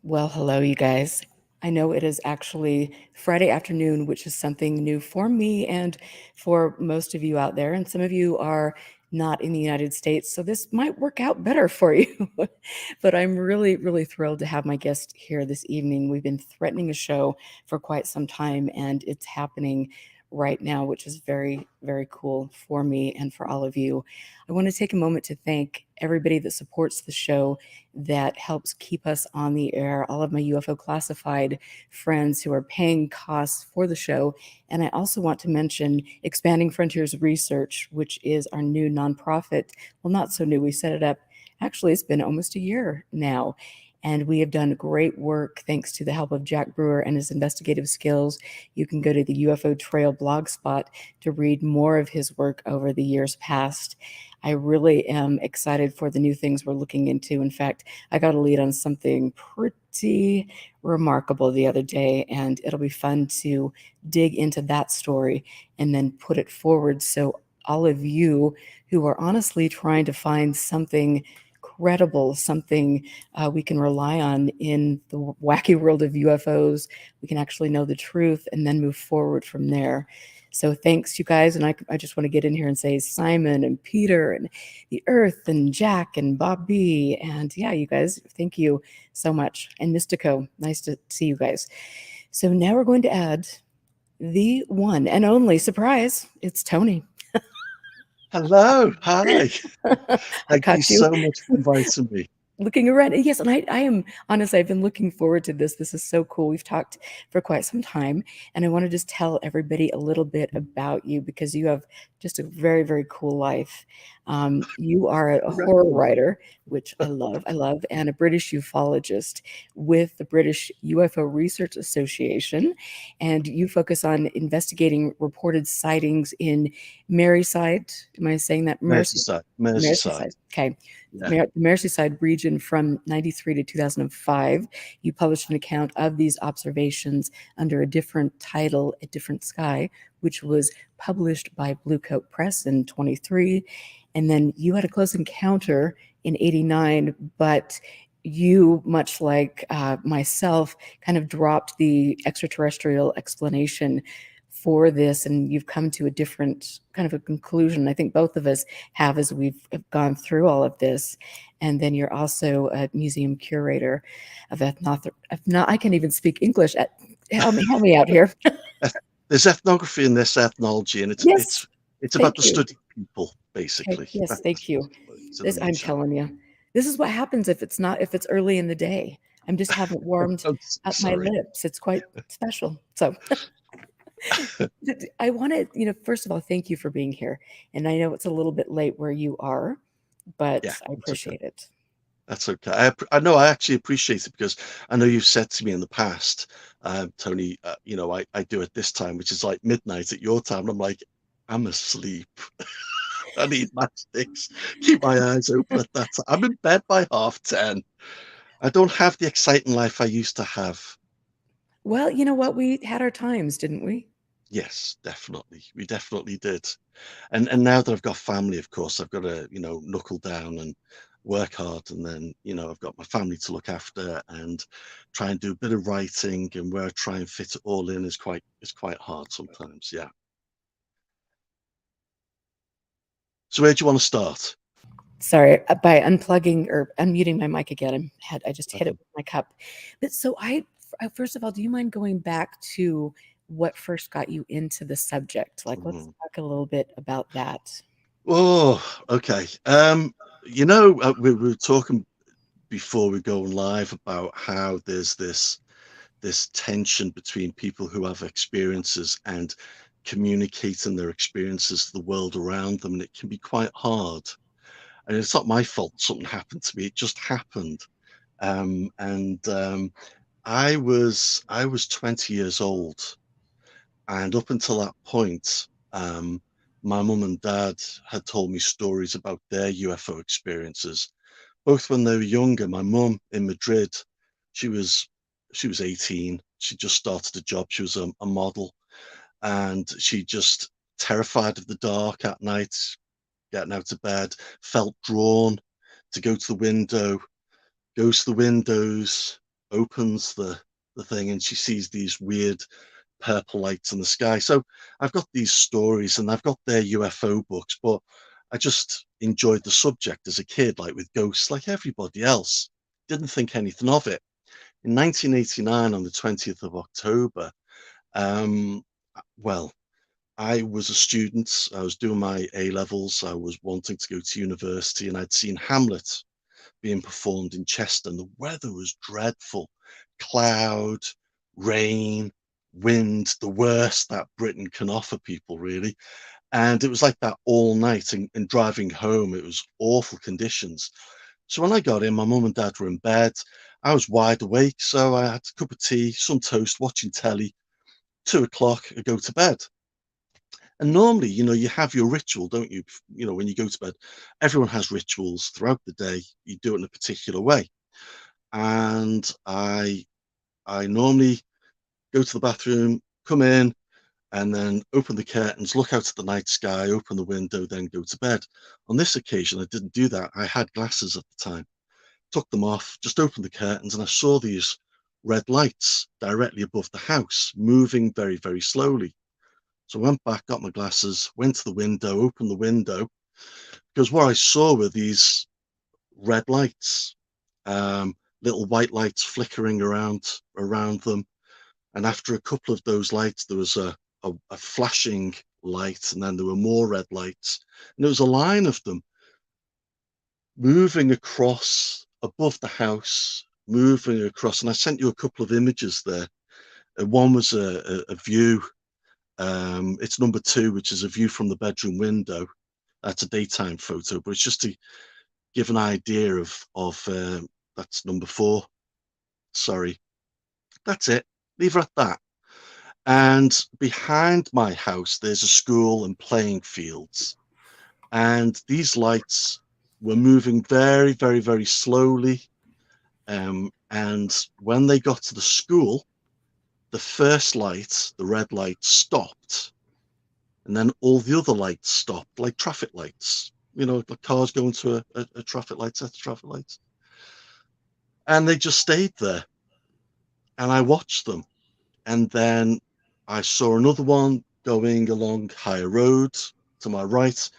Well, hello, you guys. I know it is actually Friday afternoon, which is something new for me and for most of you out there. And some of you are not in the United States, so this might work out better for you. But I'm really, really thrilled to have my guest here this evening. We've been threatening a show for quite some time, and it's happening right now, which is very, very cool for me and for all of you. I want to take a moment to thank everybody that supports the show, that helps keep us on the air, all of my UFO Classified friends who are paying costs for the show. And I also want to mention Expanding Frontiers Research, which is our new nonprofit. Well, not so new. We set it up, actually, it's been almost a year now. And we have done great work thanks to the help of Jack Brewer and his investigative skills. You can go to the UFO Trail blog spot to read more of his work over the years past. I really am excited for the new things we're looking into. In fact, I got a lead on something pretty remarkable the other day, and it'll be fun to dig into that story and then put it forward so all of you who are honestly trying to find something credible, something we can rely on in the wacky world of UFOs, we can actually know the truth and then move forward from there. So thanks, you guys. And I just want to get in here and say Simon and Peter and the Earth and Jack and Bob B. And yeah, you guys, thank you so much. And Mystico, nice to see you guys. So now we're going to add the one and only surprise. It's Tony. Hello, hi. I Thank you caught you so much for inviting me. looking around. Yes, and I am honestly, I've been looking forward to this. This is so cool. We've talked for quite some time, and I want to just tell everybody a little bit about you because you have just a very, very cool life. You are a horror writer, which I love. I love, and a British ufologist with the British UFO Research Association, and you focus on investigating reported sightings in Merseyside. Am I saying that? Merseyside, Merseyside. Merseyside. Okay. Yeah. The Merseyside region from 93 to 2005. You published an account of these observations under a different title, A Different Sky, which was published by Bluecoat Press in 23. And then you had a close encounter in 89, but you, much like myself, kind of dropped the extraterrestrial explanation for this, and you've come to a different kind of a conclusion. I think both of us have as we've gone through all of this. And then you're also a museum curator of I can't even speak English. Help me out here. There's ethnography and there's ethnology, and Yes, it's about thank the you. study of people, Okay, basically. yes, thank you. That's in a This, I'm nutshell. telling you, this is what happens if it's early in the day. I'm just haven't warmed I'm up my sorry. lips. It's quite special. So I want to, first of all, thank you for being here. And I know it's a little bit late where you are, Yeah, but I that's okay. appreciate it. That's okay. I know I actually appreciate it because I know you've said to me in the past, Tony, I do it this time, which is like midnight at your time. And I'm like, I'm asleep. I need matchsticks. Keep my eyes open at that time. I'm in bed by 10:30. I don't have the exciting life I used to have. Well, you know what? We had our times, didn't we? Yes, definitely. We definitely did. And now that I've got family, of course, I've got to, knuckle down and work hard. And then, I've got my family to look after and try and do a bit of writing, and where I try and fit it all in is quite hard sometimes. Yeah. So where do you want to start? Sorry, by unplugging or unmuting my mic again, I just hit it Okay. with my cup. But so first of all, do you mind going back to what first got you into the subject? Like, let's Mhm. talk a little bit about that. Oh, okay. We were talking before we go live about how there's this tension between people who have experiences and communicating their experiences to the world around them, and it can be quite hard. And it's not my fault something happened to me; it just happened. And I was 20 years old, and up until that point, my mum and dad had told me stories about their UFO experiences, both when they were younger. My mum in Madrid, she was she was 18. She just started a job. She was a model, and she just terrified of the dark at night, getting out of bed, felt drawn to go to the window, goes to the windows, opens the thing and she sees these weird purple lights in the sky. So I've got these stories and I've got their UFO books, but I just enjoyed the subject as a kid, like with ghosts, like everybody else. Didn't think anything of it. In 1989, on the 20th of October, um, well, I was a student. I was doing my A levels. I was wanting to go to university, and I'd seen Hamlet being performed in Chester. And the weather was dreadful: cloud, rain, wind, the worst that Britain can offer people, really. And it was like that all night. And driving home, it was awful conditions. So when I got in, my mum and dad were in bed. I was wide awake, so I had a cup of tea, some toast, watching telly. 2 o'clock, I go to bed. And normally, you have your ritual, don't you? When you go to bed, everyone has rituals throughout the day. You do it in a particular way. And I normally go to the bathroom, come in, and then open the curtains, look out at the night sky, open the window, then go to bed. On this occasion, I didn't do that. I had glasses at the time. Took them off, just opened the curtains, and I saw these red lights directly above the house, moving very, very slowly. So I went back, got my glasses, went to the window, opened the window, because what I saw were these red lights, little white lights flickering around them. And after a couple of those lights, there was a flashing light, and then there were more red lights. And there was a line of them moving across above the house, moving across. And I sent you a couple of images there. One was a view. It's number 2, which is a view from the bedroom window. That's a daytime photo, but it's just to give an idea of that's number 4. Sorry, that's it. Leave it at that. And behind my house, there's a school and playing fields. And these lights were moving very, very, very slowly. And when they got to the school, the first light, the red light, stopped. And then all the other lights stopped, like traffic lights. The cars going to a traffic light, set of traffic lights. And they just stayed there. And I watched them. And then I saw another one going along Higher Road to my right,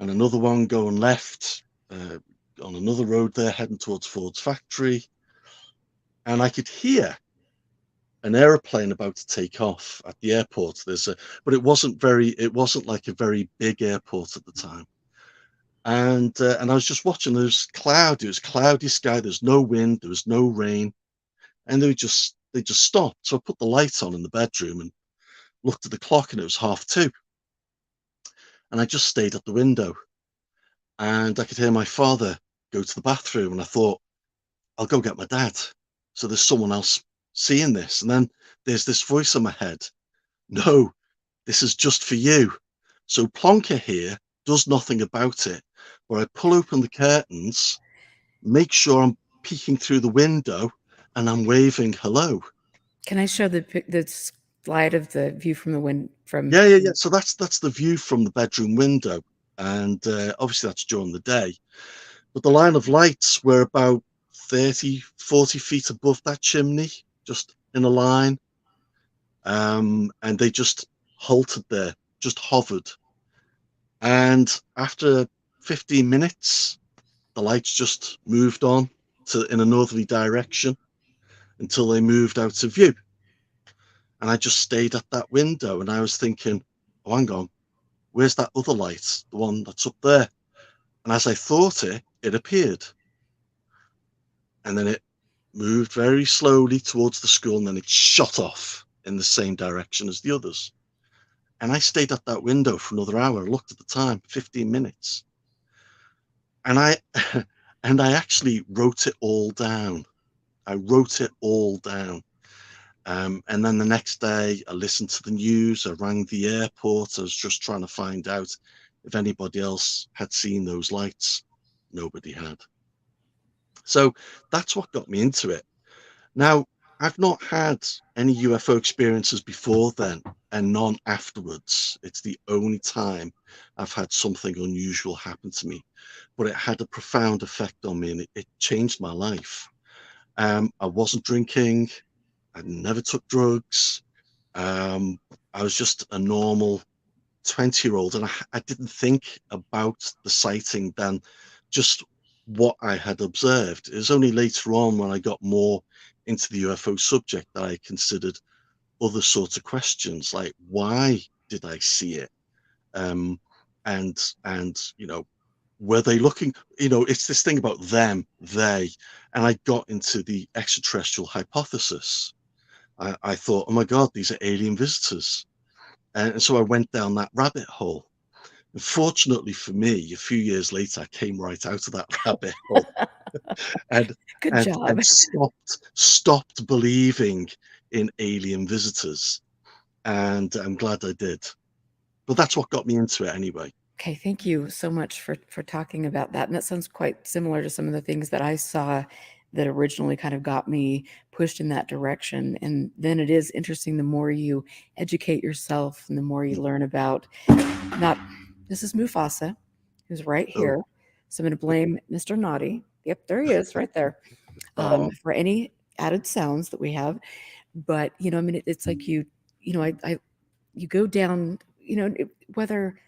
and another one going left on another road there, heading towards Ford's factory. And I could hear an aeroplane about to take off at the airport. But it wasn't like a very big airport at the time. And I was just watching. It was cloudy sky. There's no wind. There was no rain, and they just stopped. So I put the light on in the bedroom and looked at the clock, and it was 2:30. And I just stayed at the window, and I could hear my father go to the bathroom. And I thought, I'll go get my dad. So there's someone else seeing this. And then there's this voice in my head: no, this is just for you. So Plonker here does nothing about it, where I pull open the curtains, make sure I'm peeking through the window, and I'm waving hello. Can I show the slide of the view from the wind from? Yeah. So that's the view from the bedroom window, and obviously that's during the day. But the line of lights were about 30, 40 feet above that chimney, just in a line, and they just halted there, just hovered. And after 15 minutes, the lights just moved on in a northerly direction until they moved out of view. And I just stayed at that window, and I was thinking, oh, hang on, where's that other light, the one that's up there? And as I thought it appeared. And then it moved very slowly towards the school, and then it shot off in the same direction as the others. And I stayed at that window for another hour. I looked at the time, 15 minutes. And I and I actually wrote it all down. I wrote it all down. And then the next day, I listened to the news. I rang the airport. I was just trying to find out if anybody else had seen those lights. Nobody had. So that's what got me into it. Now, I've not had any UFO experiences before then, and none afterwards. It's the only time I've had something unusual happen to me, but it had a profound effect on me, and it changed my life. I wasn't drinking. I never took drugs. Um, I was just a normal 20-year-old, and I didn't think about the sighting than just what I had observed. It was only later on, when I got more into the UFO subject, that I considered other sorts of questions, like, why did I see it? Um, and were they looking? It's this thing about them, they, and I got into the extraterrestrial hypothesis. I thought, oh my God, these are alien visitors. And so I went down that rabbit hole. And fortunately for me, a few years later, I came right out of that rabbit hole, and Good and job. stopped believing in alien visitors. And I'm glad I did. But that's what got me into it anyway. Okay, thank you so much for talking about that. And that sounds quite similar to some of the things that I saw that originally kind of got me pushed in that direction. And then it is interesting, the more you educate yourself and the more you learn about not, this is Mufasa, who's right Oh, here. So I'm going to blame Mr. Naughty. Yep, there he is, right there, oh, for any added sounds that we have. But, I mean, it's like you go down, whether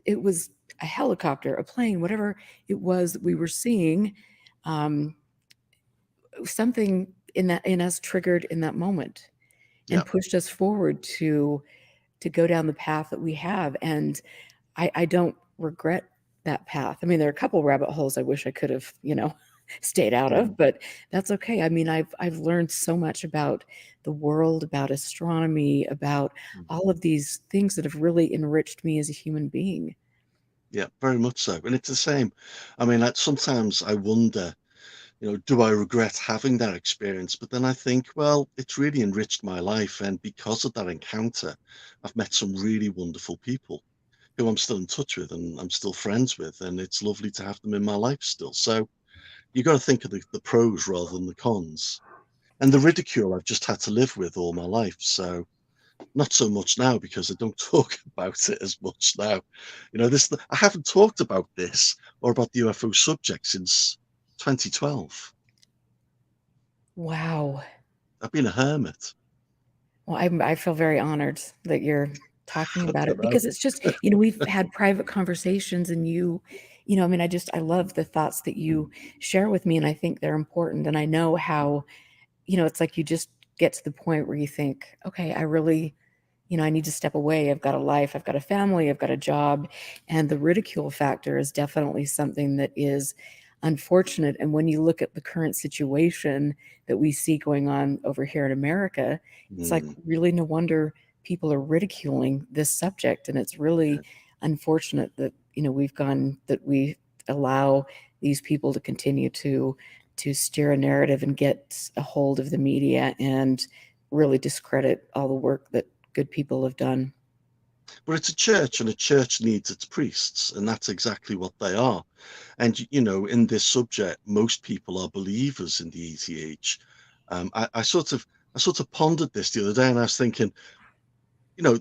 it was a helicopter, a plane, whatever it was that we were seeing, um, something in us triggered in that moment yeah. and pushed us forward to go down the path that we have. And I don't regret that path. I mean, there are a couple rabbit holes I wish I could have, stayed out Mm, of, but that's okay. I mean, I've learned so much about the world, about astronomy, about mm. all of these things that have really enriched me as a human being. Yeah, very much so. And it's the same. I mean, like, sometimes I wonder, do I regret having that experience? But then I think, well, it's really enriched my life. And because of that encounter, I've met some really wonderful people who I'm still in touch with and I'm still friends with. And it's lovely to have them in my life still. So you got to think of the pros rather than the cons. And the ridicule I've just had to live with all my life. So not so much now, because I don't talk about it as much now. I haven't talked about this or about the UFO subject since 2012. Wow. I've been a hermit. Well, I feel very honored that you're talking I about don't it, know. because it's just, we've had private conversations, and I mean, I love the thoughts that you share with me, and I think they're important. And I know how, it's like you just get to the point where you think, okay, I really, I need to step away. I've got a life, I've got a family, I've got a job. And the ridicule factor is definitely something that is unfortunate. And when you look at the current situation that we see going on over here in America, it's like, Mm, really no wonder people are ridiculing this subject. And it's yeah. really unfortunate that, that we allow these people to continue to steer a narrative and get a hold of the media and really discredit all the work that good people have done. But it's a church, and a church needs its priests, and that's exactly what they are. And in this subject, most people are believers in the ETH. I sort of pondered this the other day, and I was thinking, you know,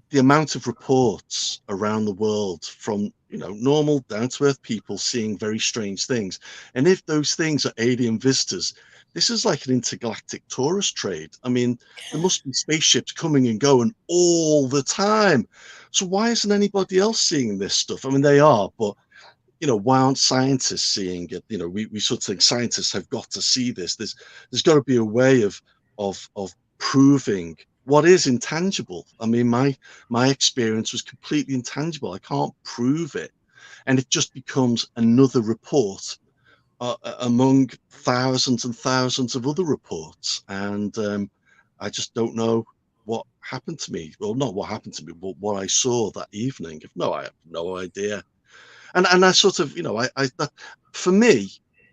the amount of reports around the world from normal down to earth people seeing very strange things, and if those things are alien visitors, this is like an intergalactic tourist trade. I mean, there must be spaceships coming and going all the time. So why isn't anybody else seeing this stuff? I mean, they are, but why aren't scientists seeing it? We sort of think scientists have got to see this. There's got to be a way of proving what is intangible. I mean, my experience was completely intangible. I can't prove it, and it just becomes another report among thousands and thousands of other reports. And I just don't know what happened to me. Well, not what happened to me, but what I saw that evening. No, I have no idea. And I sort of, for me,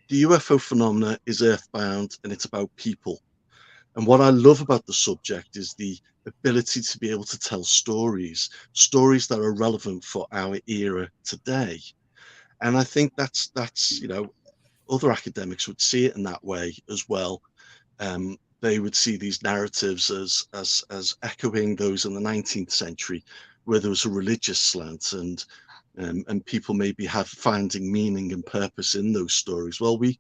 the UFO phenomena is earthbound, and it's about people. And what I love about the subject is the ability to be able to tell stories that are relevant for our era today. And I think that's other academics would see it in that way as well. They would see these narratives as echoing those in the 19th century, where there was a religious slant, and people maybe have finding meaning and purpose in those stories. Well, we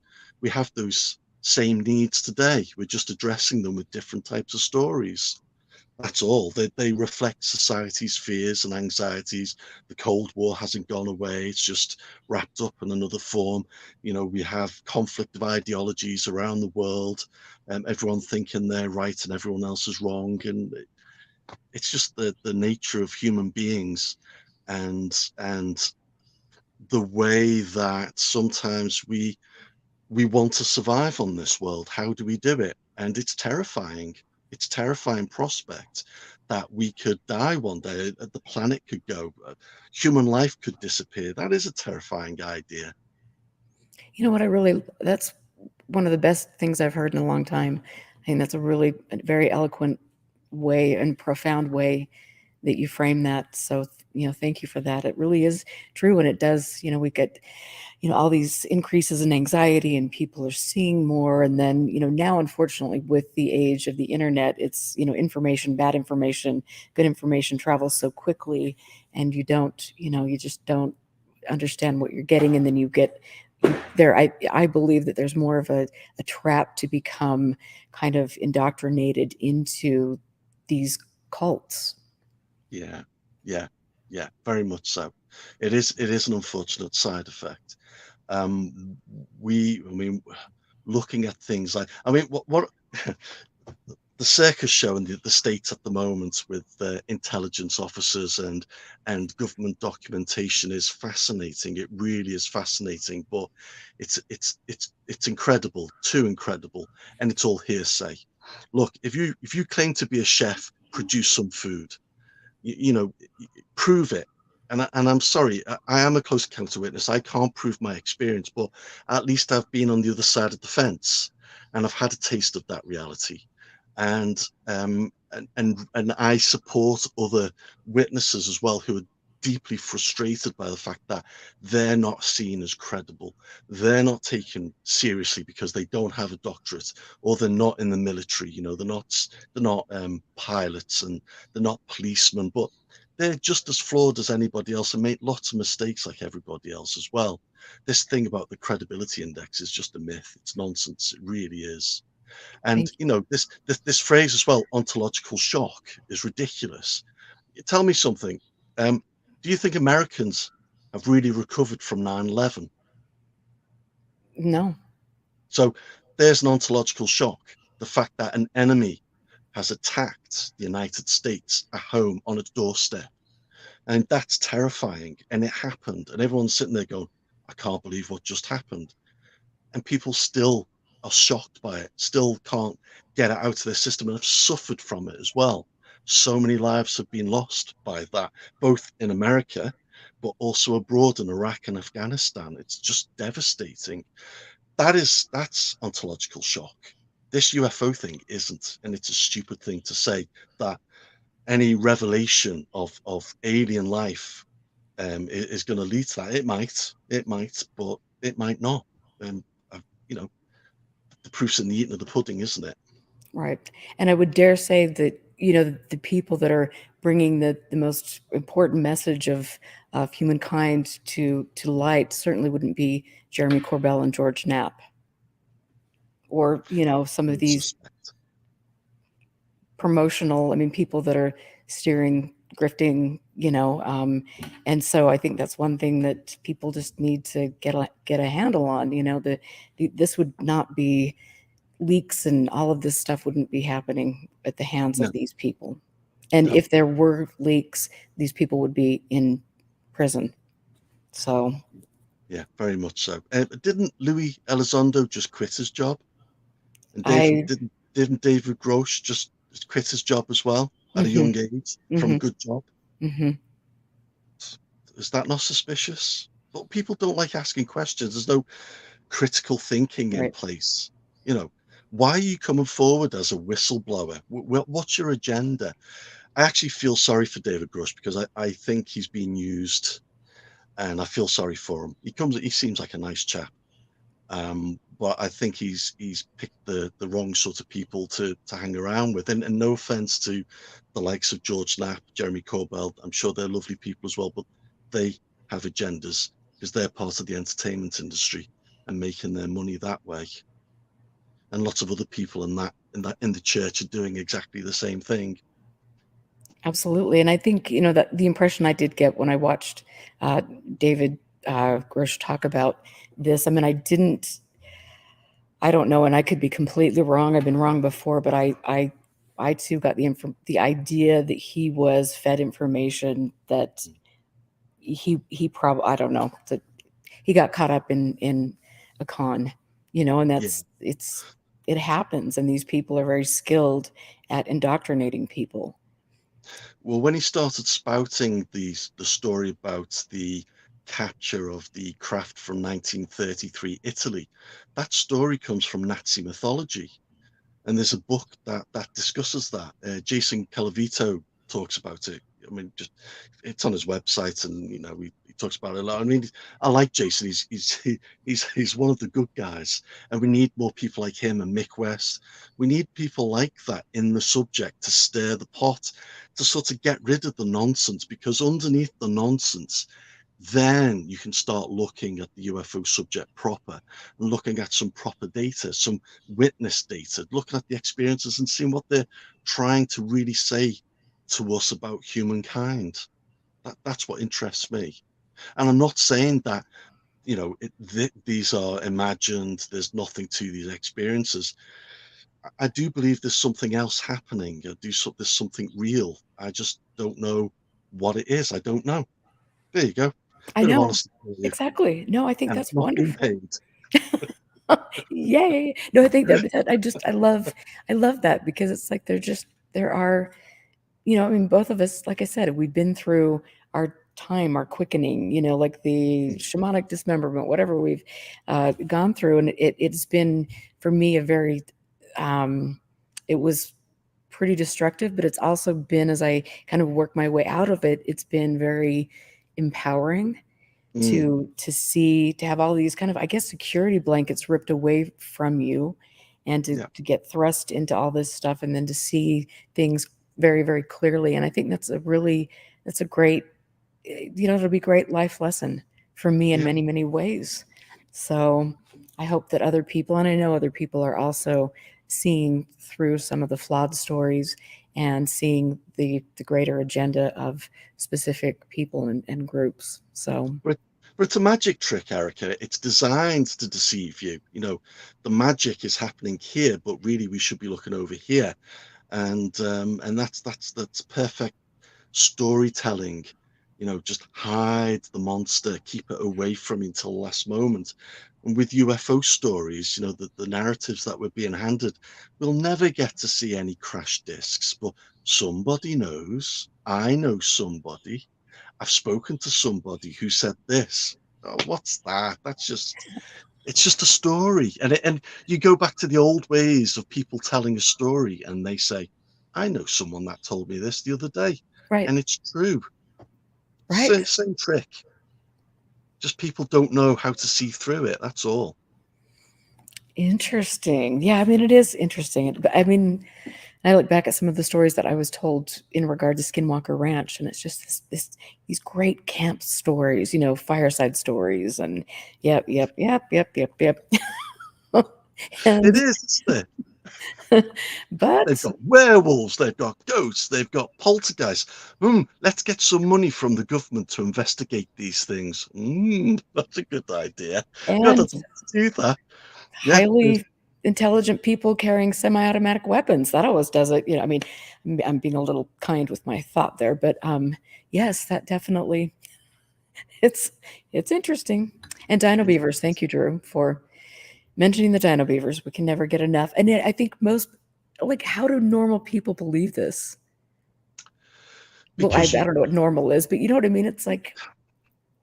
have those same needs today. We're just addressing them with different types of stories. That's all. They reflect society's fears and anxieties. The Cold War hasn't gone away. It's just wrapped up in another form. We have conflict of ideologies around the world, everyone thinking they're right and everyone else is wrong. And it's just the nature of human beings, and the way that sometimes we want to survive on this world. How do we do it? And it's terrifying. It's a terrifying prospect that we could die one day, the planet could go, human life could disappear. That is a terrifying idea. You know what? That's one of the best things I've heard in a long time. I think that's a very eloquent way and profound way that you frame that. So, thank you for that. It really is true. And it does, we get, all these increases in anxiety and people are seeing more. And then, now, unfortunately, with the age of the internet, it's, information, bad information, good information travels so quickly, and you just don't understand what you're getting. And then you get there. I believe that there's more of a trap to become kind of indoctrinated into these cults. Yeah, yeah, yeah, very much so. It is an unfortunate side effect. Um, I mean, looking at things like, I mean, what the circus show in the States at the moment with intelligence officers and government documentation is fascinating. It really is fascinating, but it's incredible, too incredible, and it's all hearsay. Look, if you claim to be a chef, produce some food. You know, prove it. And I'm sorry, I am a close encounter witness. I can't prove my experience, but at least I've been on the other side of the fence, and I've had a taste of that reality. And I support other witnesses as well who are deeply frustrated by the fact that they're not seen as credible. They're not taken seriously because they don't have a doctorate, or they're not in the military. They're not pilots, and they're not policemen, but they're just as flawed as anybody else and make lots of mistakes like everybody else as well. This thing about the credibility index is just a myth. It's nonsense. It really is. And Thank this phrase as well, ontological shock, is ridiculous. Tell me something. Do you think Americans have really recovered from 9/11? you. No. So there's an ontological shock. The fact that an enemy has attacked the United States at home on its doorstep. And that's terrifying. And it happened. And everyone's sitting there going, I can't believe what just happened. And people still are shocked by it, still can't get it out of their system, and have suffered from it as well. So many lives have been lost by that, both in America, but also abroad in Iraq and Afghanistan. It's just devastating. That's ontological shock. This UFO thing isn't, and it's a stupid thing to say that any revelation of alien life is going to lead to that. It might, but it might not. And you know, the proof's in the eating of the pudding, isn't it? Right. And I would dare say that, the people that are bringing the most important message of humankind to light certainly wouldn't be Jeremy Corbell and George Knapp, or, some I of would these suspect. promotional, I mean, people that are steering, grifting, and so I think that's one thing that people just need to get a handle on. This would not be leaks, and all of this stuff wouldn't be happening at the hands No, of these people. And no. if there were leaks, these people would be in prison. So Yeah, very much so. Didn't Louis Elizondo just quit his job? And David I, didn't David Grosh just quit his job as well at a mhm, young age from a mhm, good job? mhm, Is that not suspicious? But people don't like asking questions. There's no critical thinking in right. place. You know, why are you coming forward as a whistleblower? What's your agenda? I actually feel sorry for David Grush because I think he's been used, and I feel sorry for him. He seems like a nice chap. But I think he's picked the wrong sort of people to hang around with. And no offense to the likes of George Knapp, Jeremy Corbell, I'm sure they're lovely people as well, but they have agendas because they're part of the entertainment industry and making their money that way. and lots of other people in the church are doing exactly the same thing. Absolutely. And I think, that the impression I did get when I watched uh, David Grush talk about this, I mean, I don't know, and I could be completely wrong. I've been wrong before, but I too got the idea that he was fed information that he probably, I don't know, that he got caught up in a con, and Yeah. it happens, and these people are very skilled at indoctrinating people. Well, when he started spouting the story about the capture of the craft from 1933 Italy, that story comes from Nazi mythology. And there's a book that discusses that. Jason Calavito talks about it. I mean, just it's on his website, and he talks about it a lot. I mean, I like Jason. He's one of the good guys, and we need more people like him and Mick West. We need people like that in the subject to stir the pot, to sort of get rid of the nonsense, because underneath the nonsense, then you can start looking at the UFO subject proper and looking at some proper data, some witness data, looking at the experiences and seeing what they're trying to really say to us about humankind. That's what interests me. And I'm not saying that, these are imagined, there's nothing to these experiences. I do believe there's something else happening. There's something real. I just don't know what it is. I don't know. There you go. I Bit of know, honesty for you. exactly. No, I think And I've that's not been wonderful. paid. Yay. No, I think I love that, because it's like there are, I mean, both of us, like I said, we've been through our time, our quickening, like the shamanic dismemberment, whatever we've gone through. And it's been, for me, it was pretty destructive, but it's also been, as I kind of work my way out of it, it's been very empowering Mm, to have all these kind of, I guess, security blankets ripped away from you, and to, yeah, to get thrust into all this stuff, and then to see things very, very clearly. And I think that's a great, it'll be a great life lesson for me in yeah. many, many ways. So I hope that other people, and I know other people, are also seeing through some of the flawed stories and seeing the greater agenda of specific people and groups. So But but it's a magic trick, Erica. It's designed to deceive you. The magic is happening here, but really we should be looking over here. And that's perfect storytelling. Just hide the monster, keep it away from you until the last moment. And with UFO stories, the narratives that we're being handed, we'll never get to see any crash discs, but somebody knows. I know somebody. I've spoken to somebody who said this. Oh, what's that? It's just a story. And you go back to the old ways of people telling a story, and they say, I know someone that told me this the other day. right, And it's true. right. Same trick. Just people don't know how to see through it. That's all. Interesting. Yeah, I mean, it is interesting. But I mean, I look back at some of the stories that I was told in regard to Skinwalker Ranch, and it's just these great camp stories, fireside stories, and yep, yep, yep, yep, yep, yep. It And is, isn't it? They've but got werewolves, they've got ghosts, they've got poltergeists. Let's get some money from the government to investigate these things. That's a good idea. God, and I'd love to do that. Yeah, highly intelligent people carrying semi-automatic weapons. That always does it. I mean, I'm being a little kind with my thought there, but yes, that definitely it's it's interesting. And dino it beavers. is. Thank you, Drew, for mentioning the dino beavers. We can never get enough. And I think most, like, how do normal people believe this? Well, I Because don't know what normal is, but you know what I mean? It's like,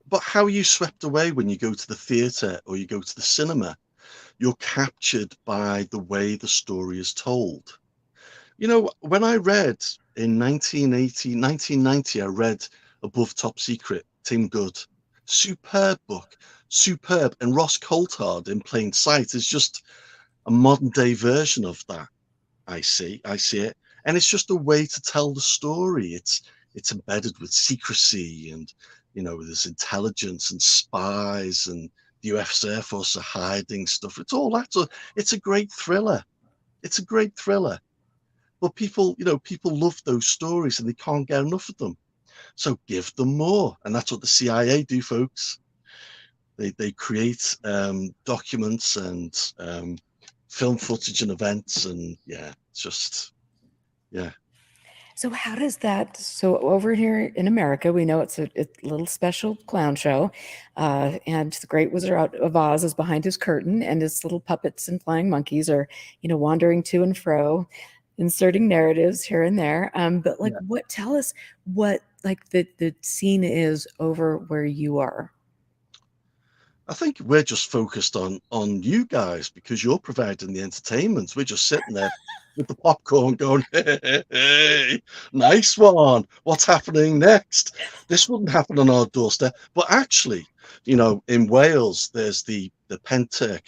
but how are you swept away when you go to the theatre or you go to the cinema? You're captured by the way the story is told. When I read in 1990, I read Above Top Secret, Tim Good. Superb book, superb. And Ross Coulthard in Plain Sight is just a modern day version of that. I see it. And it's just a way to tell the story. It's embedded with secrecy and there's intelligence and spies and the US Air Force are hiding stuff. It's all that. So it's a great thriller. It's a great thriller. But people, people love those stories and they can't get enough of them. So give them more. And that's what the CIA do, folks. They create documents and film footage and events, and yeah, it's just, yeah. So how does that? So over here in America, we know it's a little special clown show, and the Great Wizard of Oz is behind his curtain, and his little puppets and flying monkeys are, wandering to and fro, inserting narratives here and there. But like, Yeah. tell us what like the scene is over where you are. I think we're just focused on you guys because you're providing the entertainment. We're just sitting there with the popcorn going, hey, nice one. What's happening next? This wouldn't happen on our doorstep. But actually, in Wales, there's the Penturk.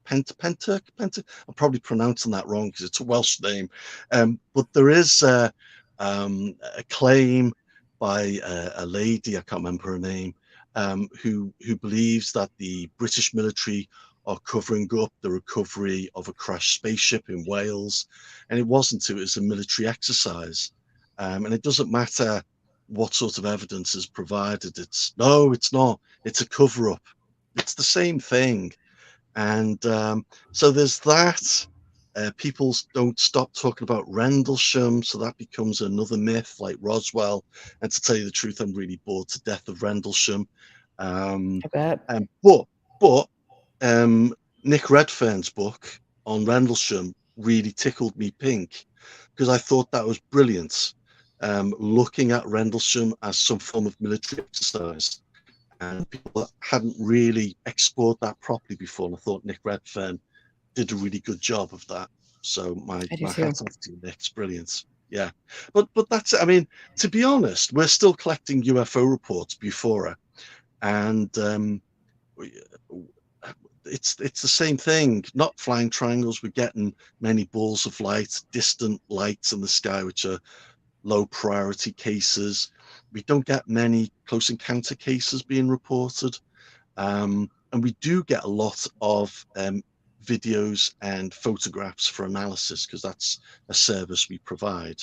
I'm probably pronouncing that wrong because it's a Welsh name. But there is a claim by a lady, I can't remember her name, who believes that the British military are covering up the recovery of a crashed spaceship in Wales, and it wasn't. It was a military exercise, and it doesn't matter what sort of evidence is provided. It's not. It's a cover-up. It's the same thing, and so there's that. People don't stop talking about Rendlesham, so that becomes another myth like Roswell. And to tell you the truth, I'm really bored to death of Rendlesham. Um, I bet. but Nick Redfern's book on Rendlesham really tickled me pink because I thought that was brilliant. Looking at Rendlesham as some form of military exercise, and people hadn't really explored that properly before. And I thought Nick Redfern did a really good job of that. So my I do my too. hat off to you, Nick. It's brilliant. Yeah, but that's it. I mean, to be honest, we're still collecting UFO reports before, and it's the same thing. Not flying triangles. We're getting many balls of light, distant lights in the sky, which are low priority cases. We don't get many close encounter cases being reported. And we do get a lot of videos and photographs for analysis because that's a service we provide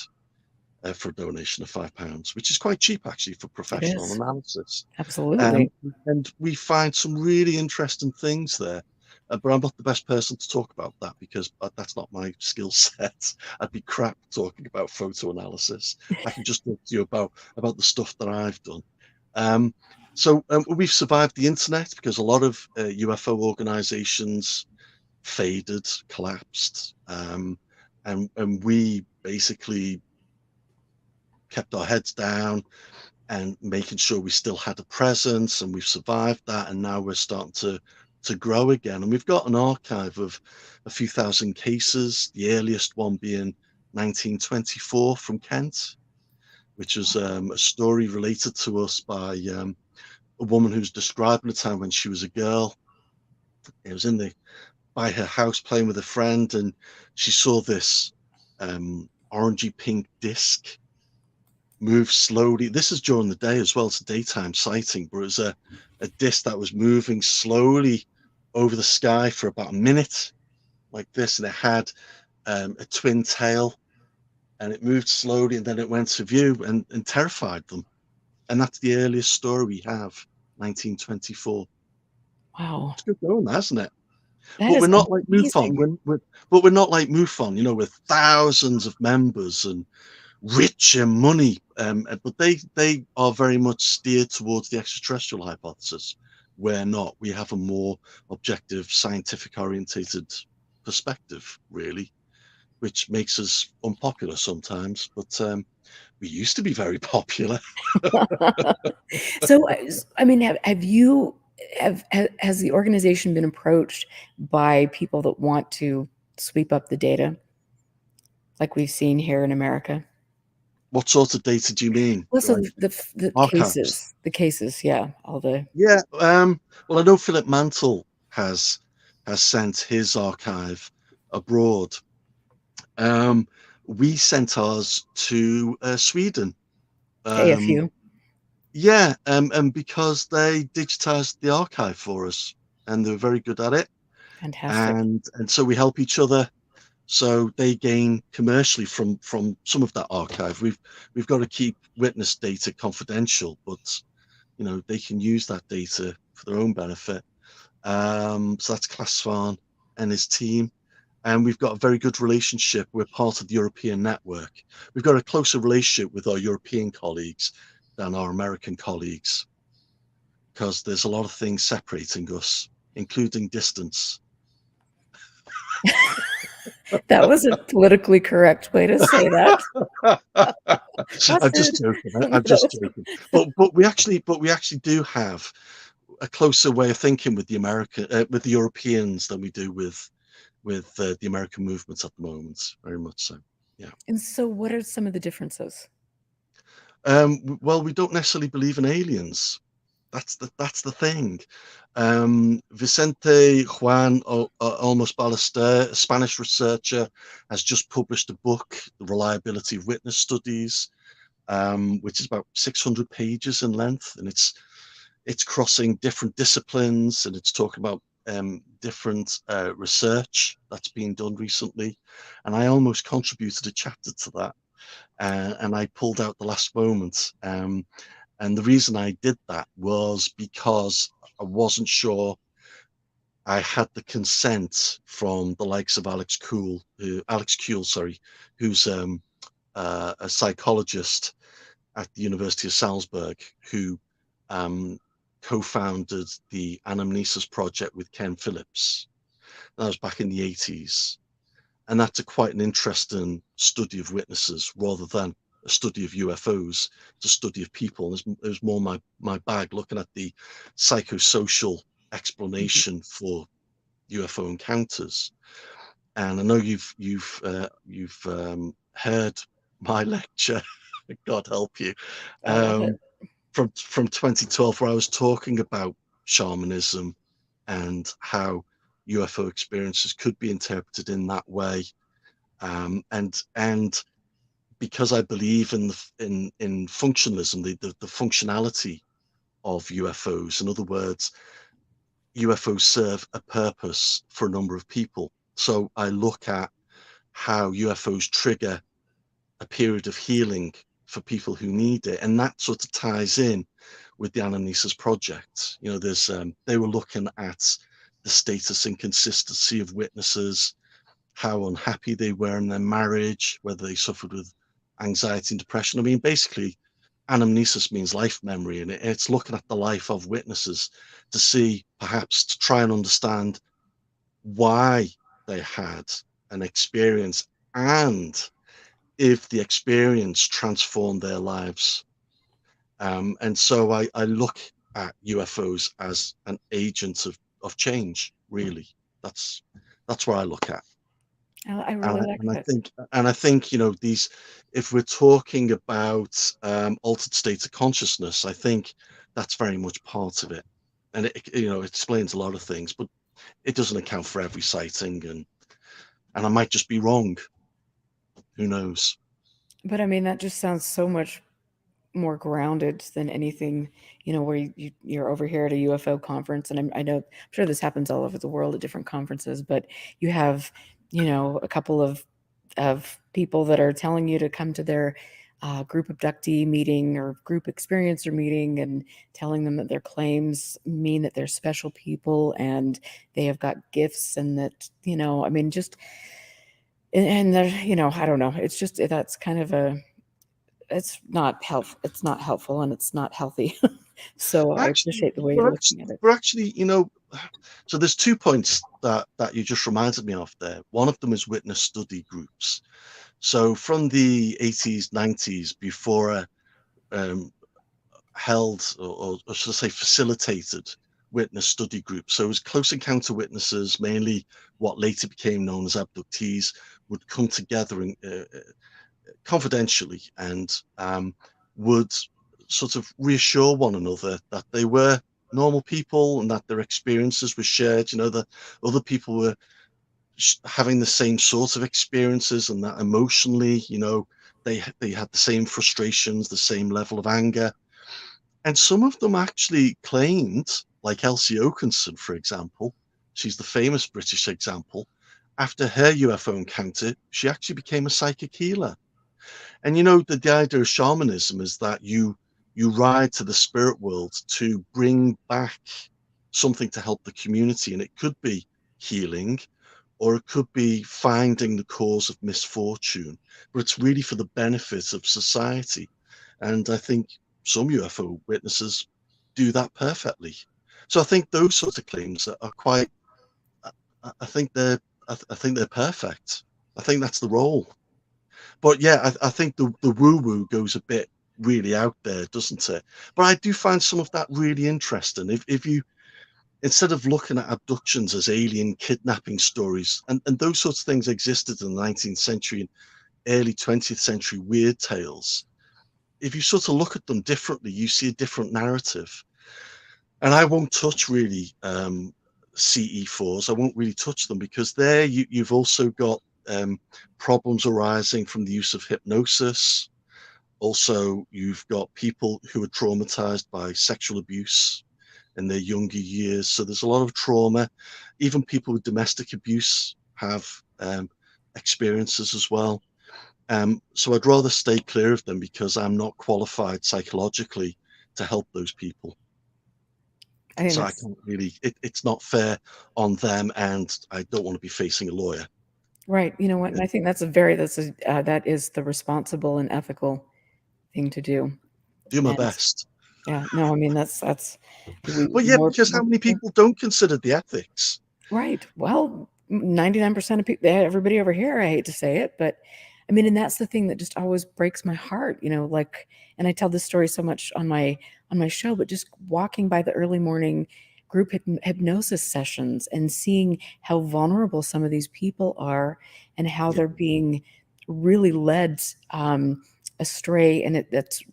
for a donation of £5, which is quite cheap actually for It professional is. analysis. Absolutely. And we find some really interesting things there. But I'm not the best person to talk about that because that's not my skill set. I'd be crap talking about photo analysis. I can just talk to you about the stuff that I've done. So we've survived the internet because a lot of UFO organizations faded, collapsed, and we basically kept our heads down and making sure we still had a presence, and we've survived that, and now we're starting to grow again. And we've got an archive of a few thousand cases, the earliest one being 1924 from Kent, which was a story related to us by a woman who's describing a time when she was a girl. It was by her house playing with a friend, and she saw this orangey pink disc move slowly. This is during the day as well. It's a daytime sighting, but it was a disc that was moving slowly over the sky for about a minute, like this, and it had a twin tail, and it moved slowly, and then it went to view and terrified them. And that's the earliest story we have, 1924. Wow. It's good going, hasn't it? That But we're is not like MUFON. amazing. But we're not like MUFON, with thousands of members and rich in money. But they are very much steered towards the extraterrestrial hypothesis. We're not. We have a more objective, scientific orientated perspective, really, which makes us unpopular sometimes. But we used to be very popular. So, I mean, have you has the organization been approached by people that want to sweep up the data, like we've seen here in America? What sort of data do you mean? Well, so Like the archives? cases, yeah, all the Yeah. Well, I know Philip Mantle has sent his archive abroad. Um, we sent ours to Sweden. Um, KFU. yeah, and because they digitized the archive for us. and they're very good at it. Fantastic. And so we help each other. So they gain commercially from some of that archive. We've got to keep witness data confidential, but they can use that data for their own benefit. So that's Klasvan and his team. And we've got a very good relationship. We're part of the European network. We've got a closer relationship with our European colleagues than our American colleagues, because there's a lot of things separating us, including distance. That was a politically correct way to say that. Was I'm just it? joking. No, I'm that just was joking. But we actually do have a closer way of thinking with with the Europeans than we do with the American movements at the moment. Very much so. Yeah. And so what are some of the differences? Well, we don't necessarily believe in aliens. That's the thing. Vicente Juan Olmos Ballester, a Spanish researcher, has just published a book, The Reliability of Witness Studies, which is about 600 pages in length, and it's crossing different disciplines, and it's talking about different research that's been done recently. And I almost contributed a chapter to that, and I pulled out the last moment. And the reason I did that was because I wasn't sure I had the consent from the likes of Alex Kuhl, sorry, who's a psychologist at the University of Salzburg, who um, co-founded the Anamnesis project with Ken Phillips. That was back in the 80s. And that's quite an interesting study of witnesses rather than a study of UFOs. It's a study of people. And it was more my bag, looking at the psychosocial Mhm. explanation for UFO encounters. And I know you've heard my lecture, God help you, I love it. um, from 2012, where I was talking about shamanism and how UFO experiences could be interpreted in that way. And because I believe in functionalism, the functionality of UFOs. In other words, UFOs serve a purpose for a number of people. So I look at how UFOs trigger a period of healing for people who need it, and that sort of ties in with the Anamnesis project. There's they were looking at the status and consistency of witnesses, how unhappy they were in their marriage, whether they suffered with anxiety and depression. I mean, basically, anamnesis means life memory, and it's looking at the life of witnesses to see, perhaps, to try and understand why they had an experience, and if the experience transformed their lives. And so I look at UFOs as an agent of change, really. That's where I look at. I And really I, like and I that. think, these, if we're talking about altered state of consciousness, I think that's very much part of it. And it explains a lot of things, but it doesn't account for every sighting, and I might just be wrong. Who knows? But I mean, that just sounds so much more grounded than anything, where you're over here at a UFO conference, and I know, I'm sure this happens all over the world at different conferences, but you have, a couple of people that are telling you to come to their group abductee meeting or group experiencer meeting, and telling them that their claims mean that they're special people and they have got gifts, and that, I mean, just, and they're, I don't know, it's just, that's kind of a, it's not helpful, and it's not healthy. So I Actually, appreciate the way you're we're looking actually, at it. we're actually, so there's 2 points that you just reminded me of there. One of them is witness study groups. So from the 80s, 90s, before um, held, or should I say facilitated, witness study groups. So it was close encounter witnesses, mainly what later became known as abductees, would come together and confidentially, and would sort of reassure one another that they were normal people and that their experiences were shared. That other people were having the same sort of experiences, and that emotionally, they had the same frustrations, the same level of anger. And some of them actually claimed like Elsie Oakenson, for example. She's the famous British example. After her UFO encounter, she actually became a psychic healer. And the idea of shamanism is that you ride to the spirit world to bring back something to help the community, and it could be healing, or it could be finding the cause of misfortune, but it's really for the benefit of society. And I think some UFO witnesses do that perfectly. So I think those sorts of claims are quite. I think they're. I think they're perfect. I think that's the role. But yeah, I think the woo woo goes a bit really out there, doesn't it? But I do find some of that really interesting. If you, instead of looking at abductions as alien kidnapping stories, and those sorts of things existed in the 19th century and early 20th century weird tales, if you sort of look at them differently, you see a different narrative. And I won't touch really CE4s. I won't really touch them because there you've also got problems arising from the use of hypnosis. Also, you've got people who are traumatized by sexual abuse in their younger years. So there's a lot of trauma. Even people with domestic abuse have experiences as well. So I'd rather stay clear of them because I'm not qualified psychologically to help those people. I think So I that's can't really, it's not fair on them, and I don't want to be facing a lawyer. right. You know what? And I think that is the responsible and ethical thing to do. Do my And best. yeah, no, I mean that's we But yeah, because how more many people. people don't consider the ethics? Right. Well, 99% of people, everybody over here, I hate to say it, but I mean, and that's the thing that just always breaks my heart, like, and I tell this story so much on my show, but just walking by the early morning group hypnosis sessions and seeing how vulnerable some of these people are and how Yeah, they're being really led astray, and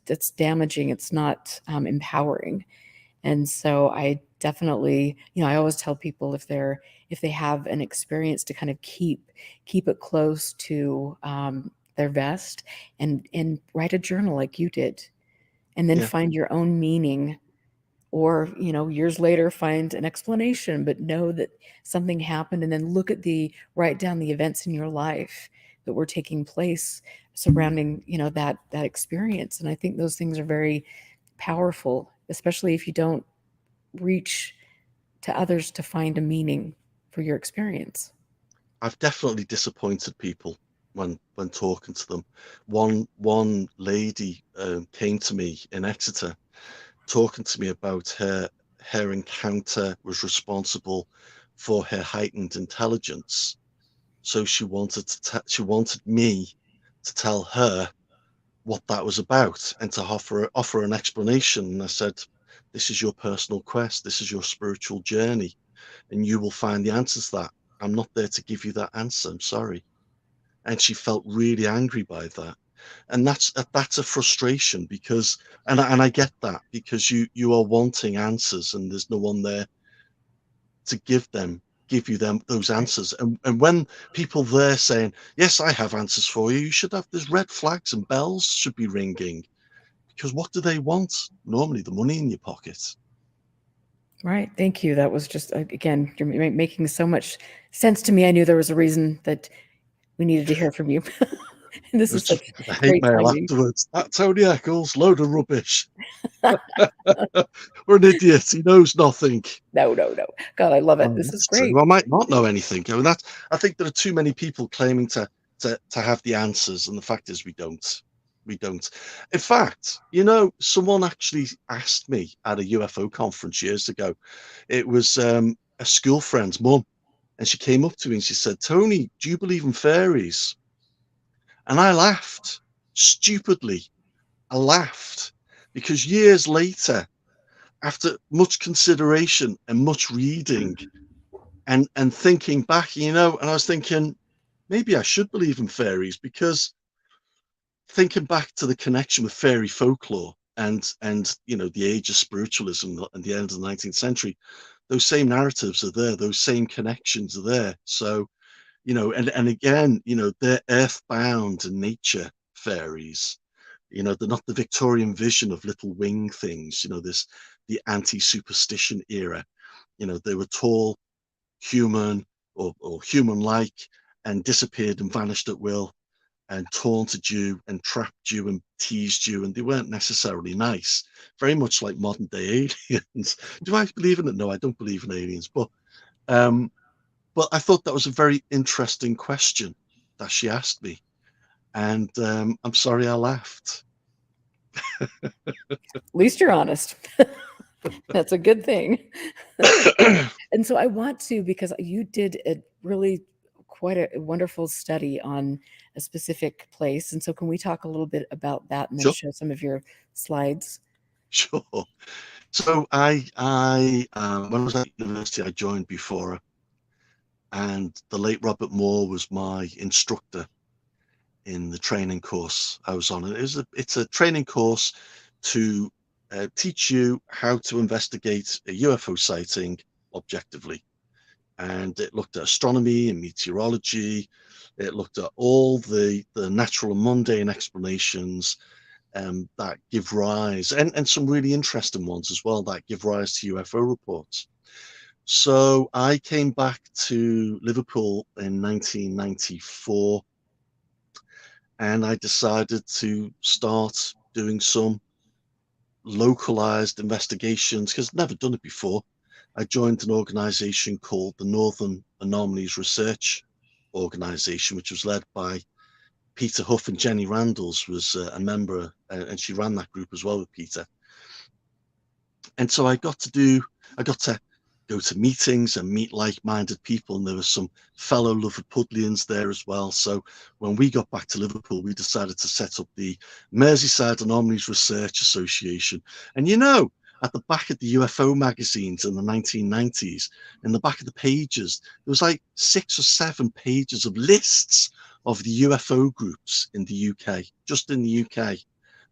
that's damaging. It's not empowering. And so I definitely, I always tell people if they have an experience to kind of keep it close to their vest and write a journal like you did, and then yeah. find your own meaning, or years later find an explanation, but know that something happened, and then write down the events in your life that were taking place surrounding that experience. And I think those things are very powerful, especially if you don't reach to others to find a meaning for your experience. I've definitely disappointed people when talking to them. One lady came to me in Exeter, talking to me about her encounter was responsible for her heightened intelligence. So she wanted me to tell her what that was about and to offer an explanation. And I said, "This is your personal quest. This is your spiritual journey, and you will find the answers to that. I'm not there to give you that answer. I'm sorry." And she felt really angry by that. And that's a frustration because, and I get that, because you are wanting answers and there's no one there to give you those Right. answers. And when people there saying, "Yes, I have answers for you," you should have, there's red flags and bells should be ringing, because what do they want? Normally the money in your pocket. Right. Thank you. That was just, again, you're making so much sense to me. I knew there was a reason that we needed to hear from you. And this is There's such the hate great mail timing. afterwards. That Tony Eccles, load of rubbish. We're an idiot. He knows nothing. No, no, no. God, I love it. Oh, This is that's true. great. I might not know anything. I mean, I think there are too many people claiming to have the answers, and the fact is we don't. We don't. In fact, someone actually asked me at a UFO conference years ago. It was a school friend's mum, and she came up to me and she said, "Tony, do you believe in fairies?" And I laughed stupidly. I laughed because years later, after much consideration and much reading, and thinking back, and I was thinking maybe I should believe in fairies, because thinking back to the connection with fairy folklore and the age of spiritualism and the end of the 19th century, those same narratives are there, those same connections are there. So, and again, they're earthbound and nature fairies. They're not the Victorian vision of little wing things, this the anti-superstition era. You know, they were tall, human, or human-like, and disappeared and vanished at will, and taunted you and trapped you and teased you, and they weren't necessarily nice. Very much like modern day aliens. Do I believe in it? No, I don't believe in aliens. Um, but I thought that was a very interesting question that she asked me, and I'm sorry I laughed. At least you're honest. That's a good thing. And so I want to, because you did a really quite a wonderful study on a specific place. And so can we talk a little bit about that and then Sure, show some of your slides? sure. So I when I was at university, I joined before her, and the late Robert Moore was my instructor in the training course I was on. It's a training course to teach you how to investigate a UFO sighting objectively. And it looked at astronomy and meteorology. It looked at all the natural and mundane explanations that give rise, and some really interesting ones as well, that give rise to UFO reports. So I came back to Liverpool in 1994, and I decided to start doing some localized investigations because I'd never done it before. I joined an organization called the Northern Anomalies Research Organization, which was led by Peter Huff, and Jenny Randalls was a member, and she ran that group as well with Peter. And so I got to go to meetings and meet like-minded people, and there were some fellow Liverpudlians there as well. So when we got back to Liverpool, we decided to set up the Merseyside Anomalies Research Association. And you know, at the back of the UFO magazines in the 1990s, in the back of the pages, there was like 6 or 7 pages of lists of the UFO groups in the UK. Just in the UK,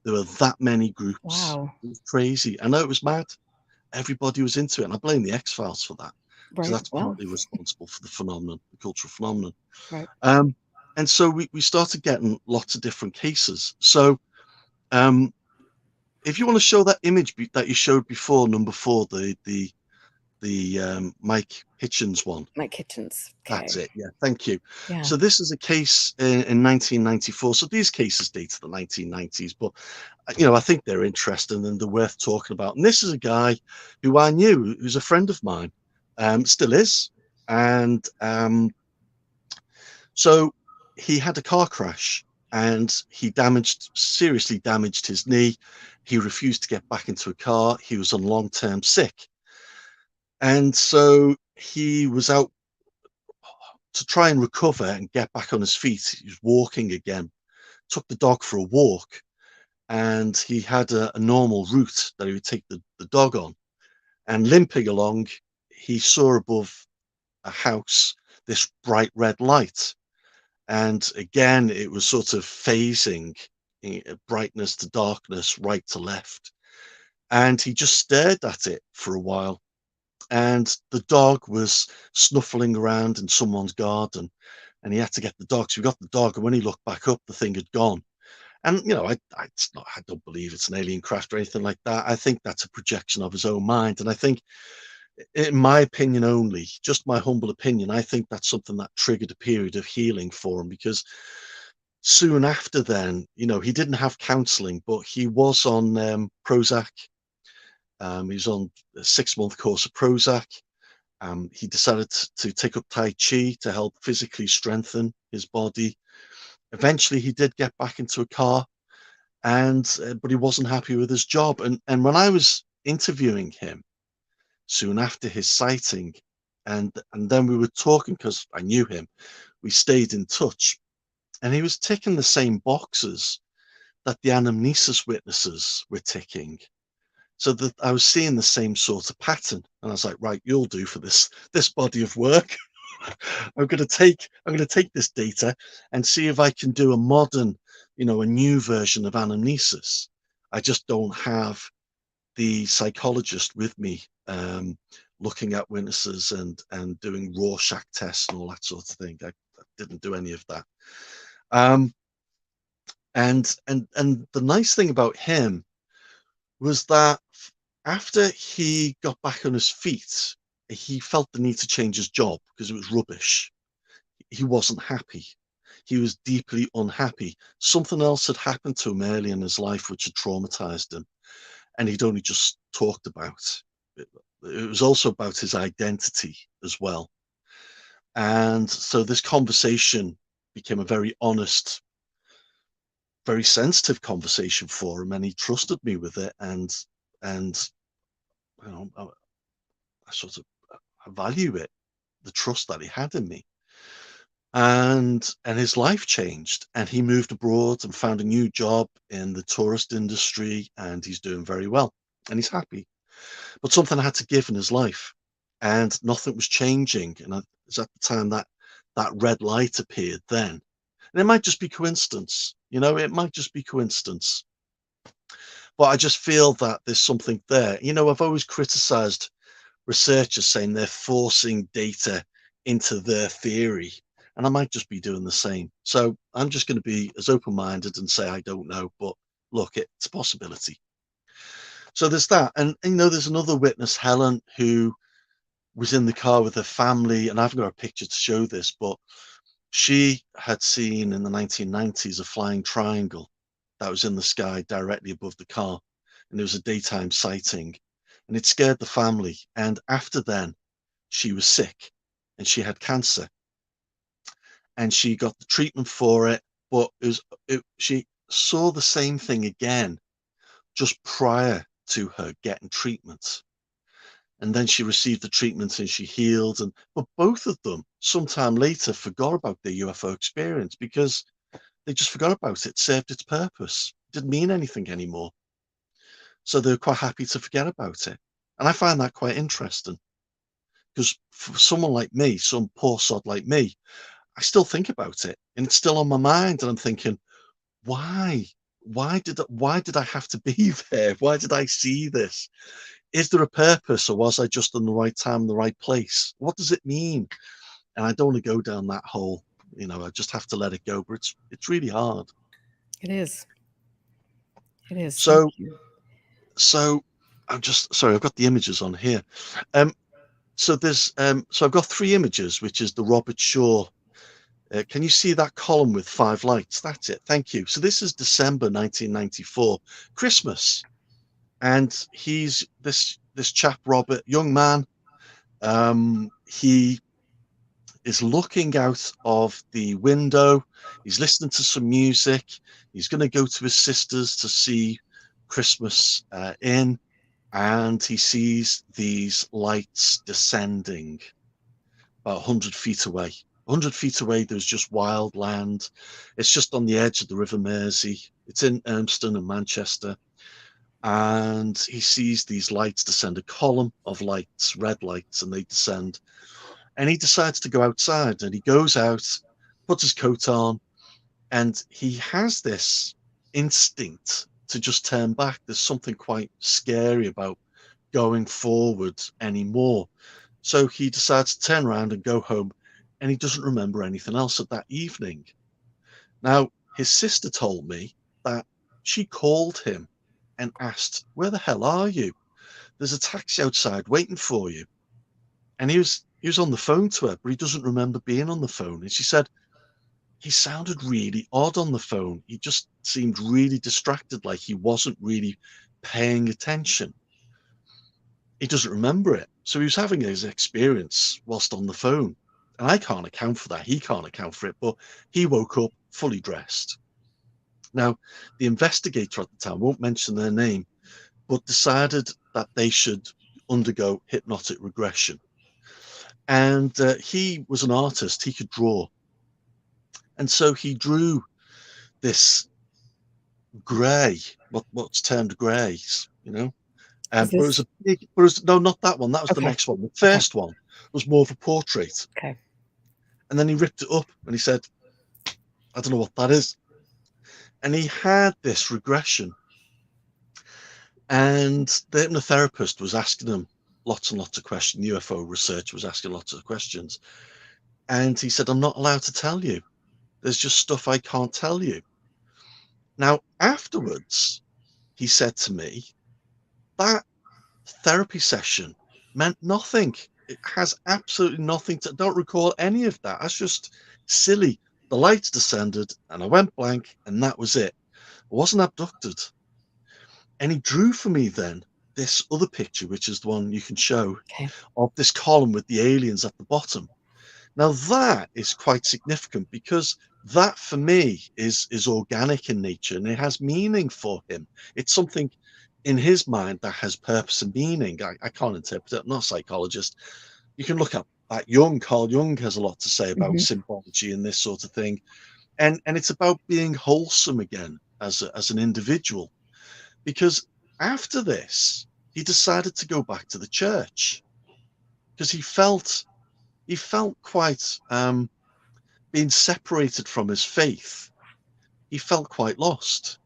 there were that many groups. Wow. It was crazy. I know, it was mad. Everybody was into it, and I blame the X-Files for that, because Right. that's Well, partly responsible for the phenomenon, the cultural phenomenon. right. Um, and so we started getting lots of different cases. So um, if you want to show that image that you showed before, number 4, the Mike Hitchens one. My kitchens. That's Okay. it. Yeah, thank you. Yeah. So this is a case in 1994. So these cases date to the 1990s, but you know, I think they're interesting and they're worth talking about. And this is a guy who I knew, who's a friend of mine, still is. And so he had a car crash, and he seriously damaged his knee. He refused to get back into a car. He was on long-term sick. And so he was out to try and recover and get back on his feet. He was walking again, took the dog for a walk, and he had a normal route that he would take the dog on. And limping along, he saw above a house this bright red light. And again, it was sort of phasing, brightness to darkness, right to left. And he just stared at it for a while. And the dog was snuffling around in someone's garden, and he had to get the dog. So we got the dog, and when he looked back up, the thing had gone. And you know, I don't believe it's an alien craft or anything like that. I think that's a projection of his own mind, and I think, in my opinion only, just my humble opinion, I think that's something that triggered a period of healing for him, because soon after then, you know, he didn't have counselling, but he was on Prozac. He was on a 6-month course of Prozac. He decided to take up Tai Chi to help physically strengthen his body. Eventually, he did get back into a car, and but he wasn't happy with his job. And when I was interviewing him soon after his sighting, and then we were talking because I knew him, we stayed in touch, and he was ticking the same boxes that the Anamnesis witnesses were ticking. So that I was seeing the same sort of pattern, and I was like, right, you'll do for this body of work. I'm going to take this data and see if I can do a modern, you know, a new version of Anamnesis. I just don't have the psychologist with me, looking at witnesses and doing Rorschach tests and all that sort of thing. I didn't do any of that. Um, and the nice thing about him was that After he got back on his feet, he felt the need to change his job because it was rubbish. He wasn't happy. He was deeply unhappy. Something else had happened to him early in his life which had traumatized him, and he'd only just talked about it. It was also about his identity as well. And so this conversation became a very honest, very sensitive conversation for him, and he trusted me with it. And you know, I sort of I value it, the trust that he had in me. And his life changed, and he moved abroad and found a new job in the tourist industry, and he's doing very well, and he's happy. But something had to give in his life, and nothing was changing. And it was at the time that that red light appeared then. And it might just be coincidence, it might just be coincidence. But I just feel that there's something there. I've always criticized researchers saying they're forcing data into their theory, and I might just be doing the same. So I'm just going to be as open-minded and say I don't know, but look, it's a possibility. So there's that. And there's another witness, Helen, who was in the car with her family, and I haven't got a picture to show this, but she had seen in the 1990s a flying triangle that was in the sky directly above the car, and it was a daytime sighting, and it scared the family. And after then, she was sick, and she had cancer, and she got the treatment for it, but she saw the same thing again just prior to her getting treatment. And then she received the treatment and she healed. But both of them, sometime later, forgot about their UFO experience because they just forgot about it, served its purpose, didn't mean anything anymore. So they were quite happy to forget about it. And I find that quite interesting because for someone like me, some poor sod like me, I still think about it and it's still on my mind. And I'm thinking, why? Why did I have to be there? Why did I see this? Is there a purpose, or was I just in the right time, the right place? What does it mean? And I don't want to go down that hole. I just have to let it go. But it's really hard. It is. It is. Thank So you. so I'm just sorry. I've got the images on here. So I've got three images, which is the Robert Shaw. Can you see that column with 5 lights? That's it. Thank you. So this is December 1994, Christmas, and he's this chap Robert, young man. He is looking out of the window. He's listening to some music. He's going to go to his sister's to see Christmas in, and he sees these lights descending about 100 feet away. 100 feet away, there's just wild land. It's just on the edge of the River Mersey. It's in Urmston and Manchester. And he sees these lights descend, a column of lights, red lights, and they descend. And he decides to go outside, and he goes out, puts his coat on, and he has this instinct to just turn back. There's something quite scary about going forward anymore. So he decides to turn around and go home, and he doesn't remember anything else of that evening. Now, his sister told me that she called him and asked, "Where the hell are you? There's a taxi outside waiting for you." And he was on the phone to her, but he doesn't remember being on the phone. And she said he sounded really odd on the phone. He just seemed really distracted, like he wasn't really paying attention. He doesn't remember it. So he was having his experience whilst on the phone. And I can't account for that. He can't account for it. But he woke up fully dressed. Now, the investigator at the time, won't mention their name, but decided that they should undergo hypnotic regression. And he was an artist. He could draw. And so he drew this grey, what's termed greys, Is but it was this a big, but it was, no, not that one. That was the okay? next one. The Okay. first one was more of a portrait. Okay. And then he ripped it up and he said, "I don't know what that is." And he had this regression. And the hypnotherapist was asking him lots and lots of questions. The UFO researcher was asking lots of questions. And he said, "I'm not allowed to tell you. There's just stuff I can't tell you." Now, afterwards, he said to me, that therapy session meant nothing. It has absolutely nothing to, don't recall any of that. That's just silly. The lights descended and I went blank and that was it. I wasn't abducted. And he drew for me then this other picture, which is the one you can show, Okay. of this column with the aliens at the bottom. Now that is quite significant because that for me is organic in nature and it has meaning for him. It's something in his mind that has purpose and meaning. I can't interpret it. I'm not a psychologist. You can look at Jung. Carl Jung has a lot to say about Hmm. symbology and this sort of thing. And it's about being wholesome again as an individual. Because after this, he decided to go back to the church because he felt quite being separated from his faith. He felt quite lost.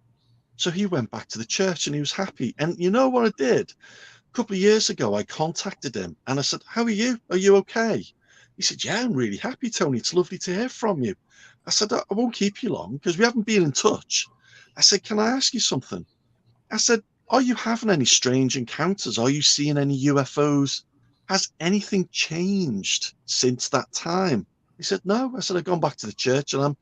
So he went back to the church and he was happy. And you know what I did? A couple of years ago, I contacted him and I said, "How are you? Are you okay?" He said, "Yeah, I'm really happy, Tony. It's lovely to hear from you." I said, "I won't keep you long because we haven't been in touch." I said, "Can I ask you something?" I said, "Are you having any strange encounters? Are you seeing any UFOs? Has anything changed since that time?" He said, "No." I said, "I've gone back to the church and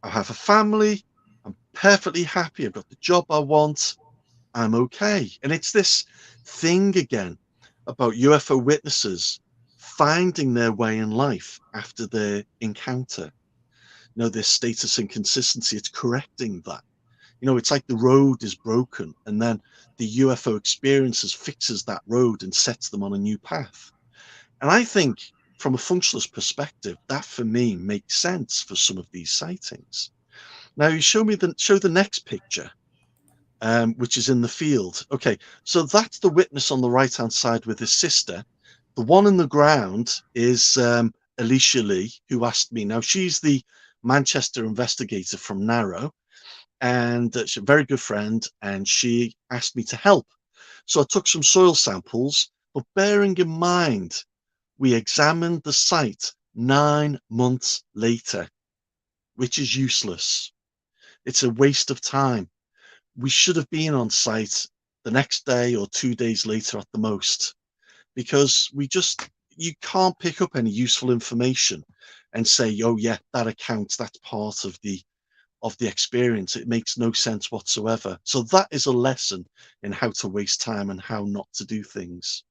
I have a family. I'm perfectly happy. I've got the job I want. I'm okay." And it's this thing again about UFO witnesses finding their way in life after their encounter. This status inconsistency, it's correcting that. It's like the road is broken and then the UFO experiences fixes that road and sets them on a new path. And I think from a functionalist perspective, that for me makes sense for some of these sightings. Now you show the next picture, which is in the field. Okay, so that's the witness on the right hand side with his sister. The one in the ground is Alicia Lee, who asked me. Now she's the Manchester investigator from Narrow, and she's a very good friend, and she asked me to help. So I took some soil samples, but bearing in mind, we examined the site 9 months later, which is useless. It's a waste of time. We should have been on site the next day or 2 days later at the most, because you can't pick up any useful information and say, "Oh yeah, that accounts, that's part of the experience." It makes no sense whatsoever. So that is a lesson in how to waste time and how not to do things.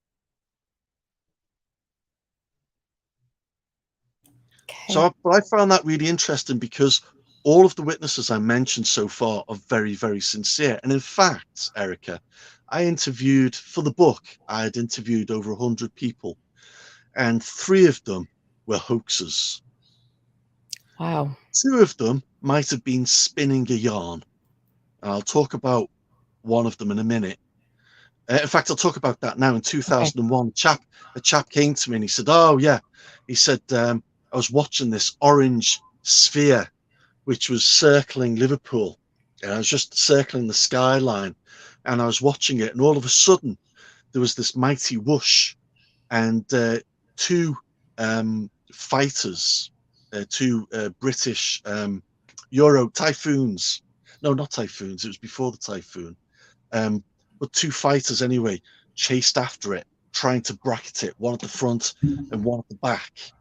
Okay. But I found that really interesting because all of the witnesses I mentioned so far are very, very sincere. And in fact, Erica, I interviewed for the book, I had interviewed over 100 people, and 3 of them were hoaxes. Wow. 2 of them might have been spinning a yarn. And I'll talk about one of them in a minute. In fact, I'll talk about that now. In Okay. 2001, a chap came to me and he said, "Oh yeah," he said, "I was watching this orange sphere which was circling Liverpool, and I was just circling the skyline, and I was watching it, and all of a sudden there was this mighty whoosh, and 2 fighters, 2 British Euro typhoons. No, not typhoons. It was before the typhoon. Um, but 2 fighters anyway chased after it, trying to bracket it, one at the front and one at the back.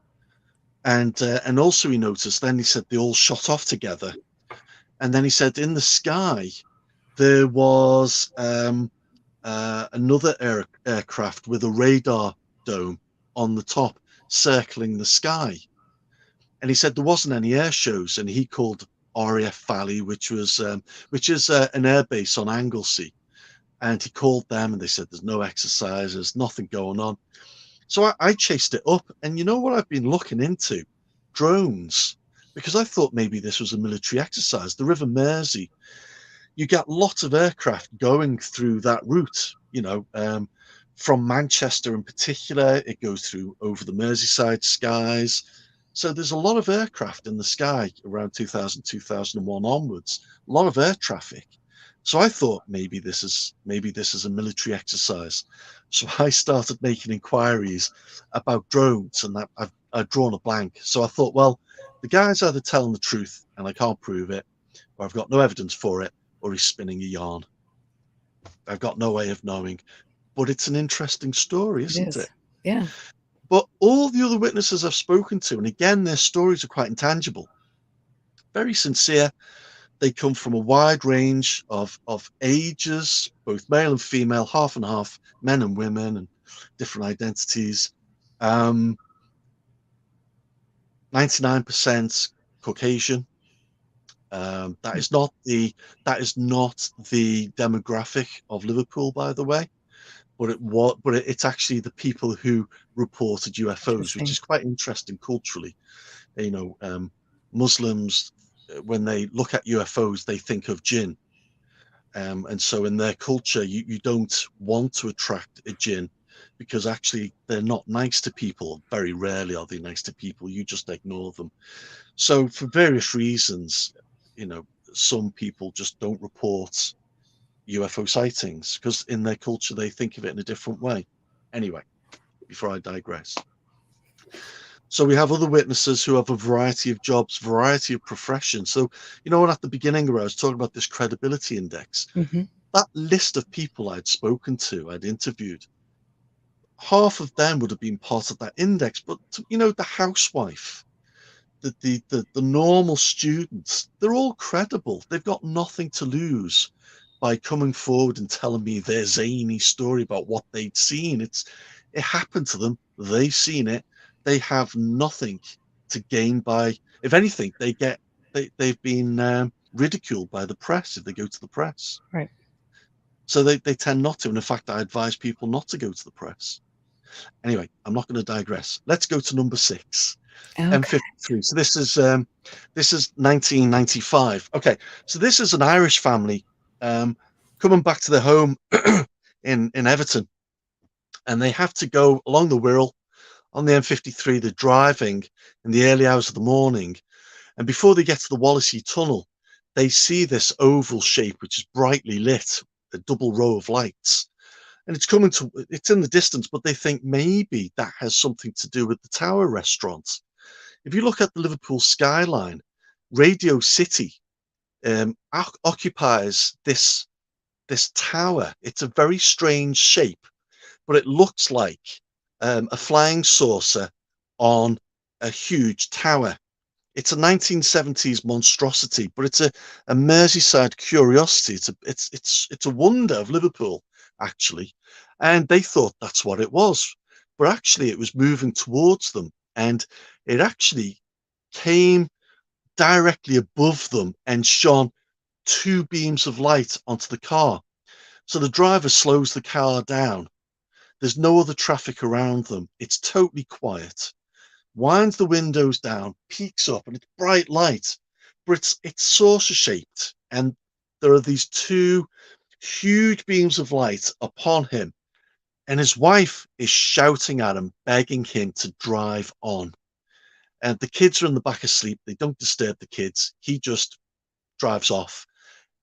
And also he noticed. Then he said they all shot off together. And then he said in the sky there was another aircraft with a radar dome on the top circling the sky. And he said there wasn't any air shows, and he called RAF Valley, which is an airbase on Anglesey, and he called them, and they said there's no exercises, nothing going on. So I chased it up, and you know what I've been looking into? Drones, because I thought maybe this was a military exercise. The River Mersey, you get lots of aircraft going through that route, from Manchester in particular. It goes through over the Merseyside skies. So there's a lot of aircraft in the sky around 2000, 2001 onwards, a lot of air traffic. So I thought maybe this is a military exercise. So I started making inquiries about drones, and that I've drawn a blank. So I thought, well, the guy's either telling the truth and I can't prove it, or I've got no evidence for it, or he's spinning a yarn. I've got no way of knowing. but it's an interesting story, It isn't is. it? Yeah. But all the other witnesses I've spoken to, and again, their stories are quite intangible, very sincere. They come from a wide range of ages, both male and female, half and half, men and women, and different identities. 99% Caucasian. That is not the demographic of Liverpool, by the way, but it's actually the people who reported UFOs, which Interesting. is quite interesting culturally. You know, Muslims, when they look at UFOs, they think of jinn. And so in their culture, you don't want to attract a jinn because actually they're not nice to people. Very rarely are they nice to people. You just ignore them. So for various reasons, you know, some people just don't report UFO sightings because in their culture they think of it in a different way. Anyway, before I digress. So we have other witnesses who have a variety of jobs, variety of professions. So, you know, at the beginning where I was talking about this credibility index, Hmm. that list of people I'd spoken to, I'd interviewed, half of them would have been part of that index. But, you know, the housewife, the normal students, they're all credible. They've got nothing to lose by coming forward and telling me their zany story about what they'd seen. It happened to them. They've seen it. They have nothing to gain by. If anything, they've been ridiculed by the press if they go to the press. Right. So they tend not to. And in fact, I advise people not to go to the press. Anyway, I'm not going to digress. Let's go to number 6. Okay. M53. So this is 1995. Okay, so this is an Irish family coming back to their home in Everton, and they have to go along the Wirral on the M53. They're driving in the early hours of the morning, and before they get to the Wallasey Tunnel, they see this oval shape which is brightly lit, a double row of lights, and it's in the distance, but they think maybe that has something to do with the Tower restaurant. If you look at the Liverpool skyline, Radio City occupies this tower. It's a very strange shape, but it looks like a flying saucer on a huge tower. It's a 1970s monstrosity, but it's a Merseyside curiosity. It's a wonder of Liverpool, actually, and they thought that's what it was, but actually it was moving towards them, and it actually came directly above them and shone 2 beams of light onto the car. So the driver slows the car down. There's no other traffic around them. It's totally quiet. Winds the windows down, peeks up, and it's bright light, but it's saucer shaped, and there are these 2 huge beams of light upon him, and his wife is shouting at him, begging him to drive on. And the kids are in the back asleep. They don't disturb the kids. He just drives off.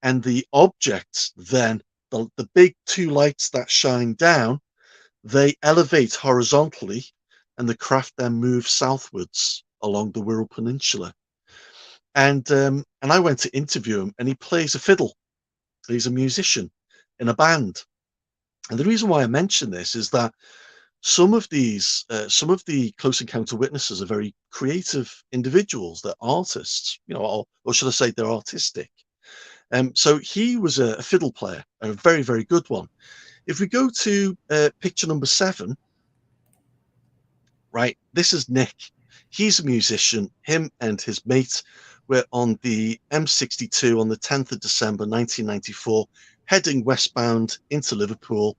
And the objects then, the big 2 lights that shine down, they elevate horizontally, and the craft then moves southwards along the Wirral Peninsula. And I went to interview him, and he plays a fiddle. He's a musician in a band. And the reason why I mention this is that some of the close encounter witnesses are very creative individuals. They're artists, you know, or should I say they're artistic. So he was a fiddle player, a very, very good one. If we go to picture number 7, right, this is Nick. He's a musician. Him and his mate were on the M62 on the 10th of December 1994, heading westbound into Liverpool.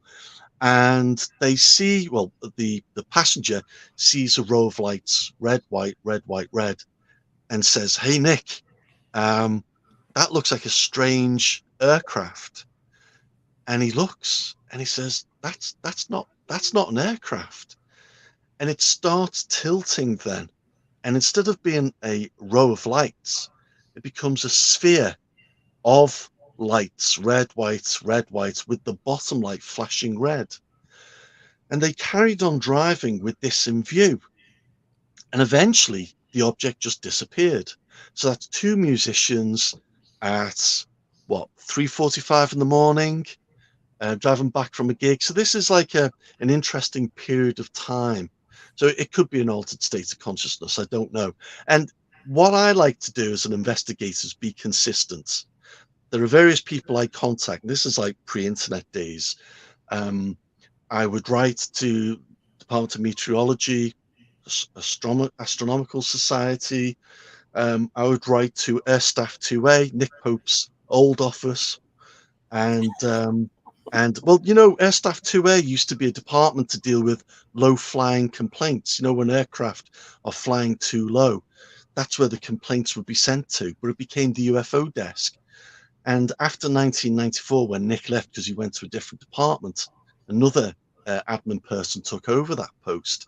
And they see, well, the passenger sees a row of lights, red, white, red, white, red, and says, "Hey, Nick, that looks like a strange aircraft." And he looks and he says, that's not an aircraft. And it starts tilting then. And instead of being a row of lights, it becomes a sphere of lights, red, white, with the bottom light flashing red. And they carried on driving with this in view. And eventually the object just disappeared. So that's 2 musicians at what, 3:45 in the morning. driving back from a gig. So this is like an interesting period of time. So it could be an altered state of consciousness. I don't know. And what I like to do as an investigator is be consistent. There are various people I contact. This is like pre-internet days. I would write to Department of Meteorology, Astronomical Society. I would write to Air Staff 2A, Nick Pope's old office, and well, Air Staff 2A used to be a department to deal with low flying complaints. When aircraft are flying too low, that's where the complaints would be sent to. But it became the UFO desk. And after 1994, when Nick left because he went to a different department, another admin person took over that post.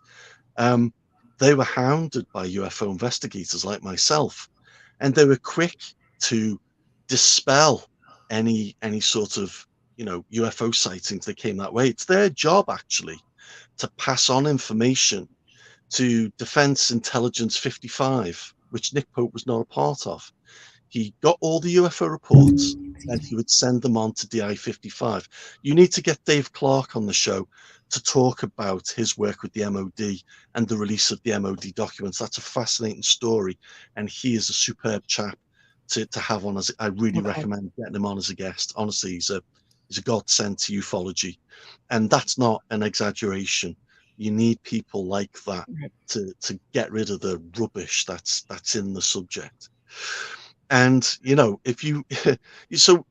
They were hounded by UFO investigators like myself, and they were quick to dispel any sort of UFO sightings that came that way. It's their job actually to pass on information to Defense Intelligence 55, which Nick Pope was not a part of. He got all the UFO reports and he would send them on to DI 55. You need to get Dave Clark on the show to talk about his work with the MoD and the release of the MoD documents. That's a fascinating story, and he is a superb chap to have on. As I really recommend getting him on as a guest. Honestly, he's a godsend to ufology, and that's not an exaggeration. You need people like that to get rid of the rubbish that's in the subject. And if you so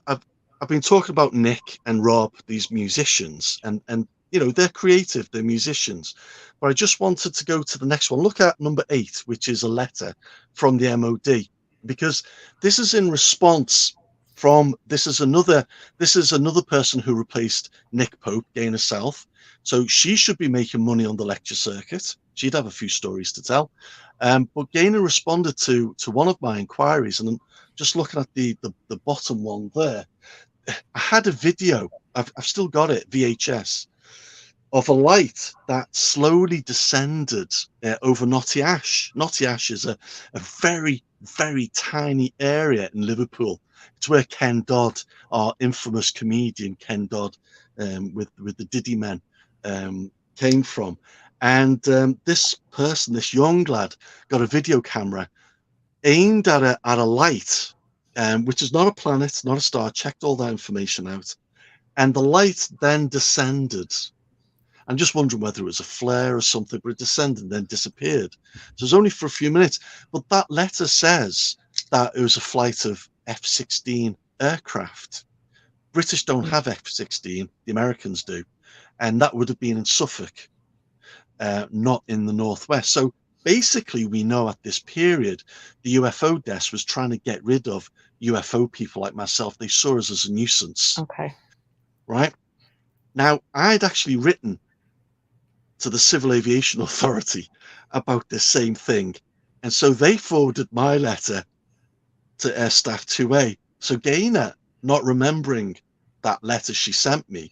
I've been talking about Nick and Rob, these musicians, and they're creative, they're musicians, but I just wanted to go to the next one. Look at number 8, which is a letter from the MoD, because this is in response from this is another person who replaced Nick Pope, Gaynor South. So she should be making money on the lecture circuit. She'd have a few stories to tell. But Gaynor responded to one of my inquiries, and I'm just looking at the bottom one there. I had a video, I've still got it, VHS, of a light that slowly descended over Knotty Ash. Knotty Ash is a very, very tiny area in Liverpool. It's where Ken Dodd, our infamous comedian Ken Dodd, with the Diddy Men, came from. And this young lad, got a video camera aimed at a light, which is not a planet, not a star. Checked all that information out, and the light then descended. I'm just wondering whether it was a flare or something, but it descended and then disappeared. So it was only for a few minutes. But that letter says that it was a flight of F-16 aircraft. British don't have F-16, the Americans do, and that would have been in Suffolk. Not in the northwest. So basically, we know at this period, the UFO desk was trying to get rid of UFO people like myself. They saw us as a nuisance. Okay. Right? Now, I'd actually written to the Civil Aviation Authority about this same thing. And so they forwarded my letter to Air Staff 2A. So Gaynor, not remembering that letter she sent me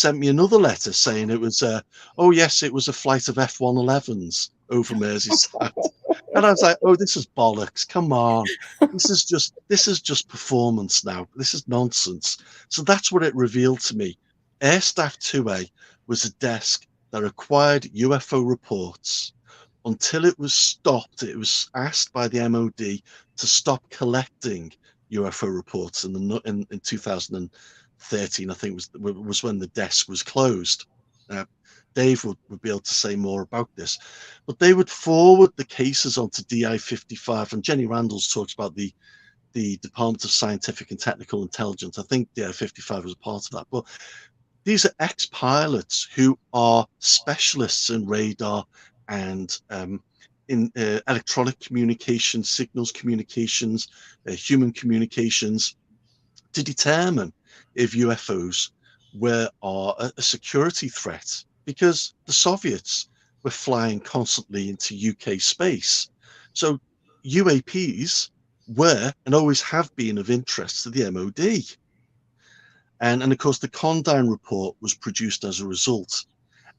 another letter saying it was oh yes, it was a flight of F-111s over Merseyside. And I was like, oh, this is bollocks, come on, this is just performance now, this is nonsense. So that's what it revealed to me. Air Staff 2A was a desk that acquired UFO reports until it was stopped. It was asked by the MOD to stop collecting UFO reports in 2013, I think was when the desk was closed. Dave would be able to say more about this, but they would forward the cases onto DI-55, and Jenny Randalls talks about the Department of Scientific and Technical Intelligence. I think DI-55 was a part of that, but these are ex-pilots who are specialists in radar and in electronic communications, signals communications, human communications, to determine if UFOs are a security threat, because the Soviets were flying constantly into UK space. So UAPs were and always have been of interest to the MOD. And of course, the Condign report was produced as a result.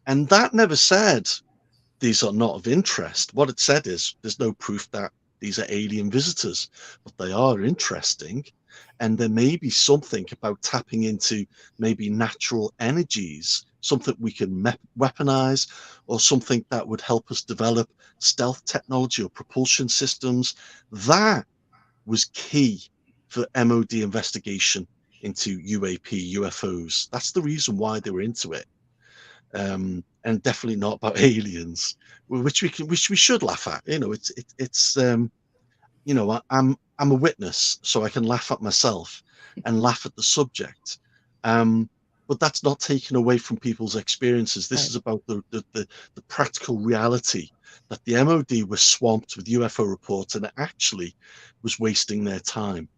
And that never said these are not of interest. What it said is there's no proof that these are alien visitors, but they are interesting. And there may be something about tapping into maybe natural energies, something we can weaponize, or something that would help us develop stealth technology or propulsion systems. That was key for MoD investigation into UAP, UFOs. That's the reason why they were into it. And definitely not about aliens, which we should laugh at. It's I'm a witness, so I can laugh at myself and laugh at the subject. But that's not taken away from people's experiences. This Right. is about the practical reality that the MoD was swamped with UFO reports and it actually was wasting their time.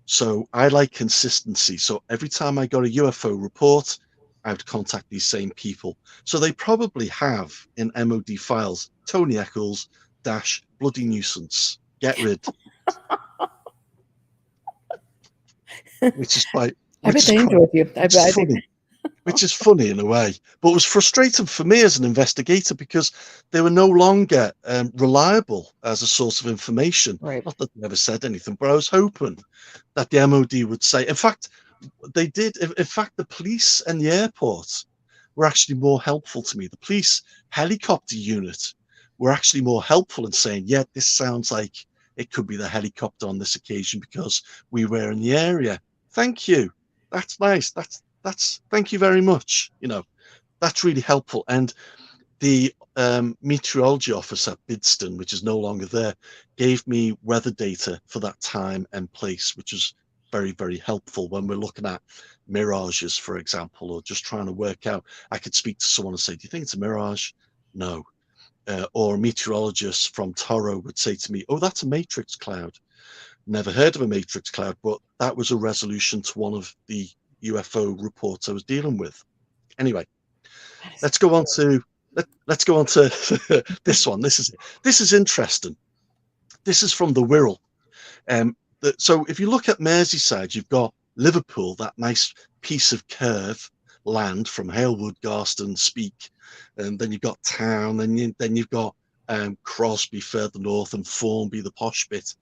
So I like consistency. So every time I got a UFO report, I would contact these same people. So they probably have in MoD files, Tony Eccles dash bloody nuisance, get rid, which is quite, I which bet is they quite, enjoyed you. which is funny. Which is funny in a way, but it was frustrating for me as an investigator because they were no longer reliable as a source of information. Right. Not that they never said anything, but I was hoping that the MoD would say. In fact, they did. In fact, the police and the airport were actually more helpful to me. The police helicopter unit were actually more helpful in saying, "Yeah, this sounds like it could be the helicopter on this occasion because we were in the area." Thank you. That's nice. That's thank you very much. That's really helpful. And the meteorology office at Bidston, which is no longer there, gave me weather data for that time and place, which was very, very helpful when we're looking at mirages, for example, or just trying to work out. I could speak to someone and say, "Do you think it's a mirage?" No. Or a meteorologist from Toro would say to me, "Oh, that's a matrix cloud." Never heard of a matrix cloud, but that was a resolution to one of the UFO reports I was dealing with. Anyway, That is let's go on to let's go on to this one. This is interesting. This is from the Wirral. So if you look at Merseyside, you've got Liverpool, that nice piece of curve land from Halewood, Garston, Speke, and then you've got Town, then you've got Crosby further north and Formby, the posh bit.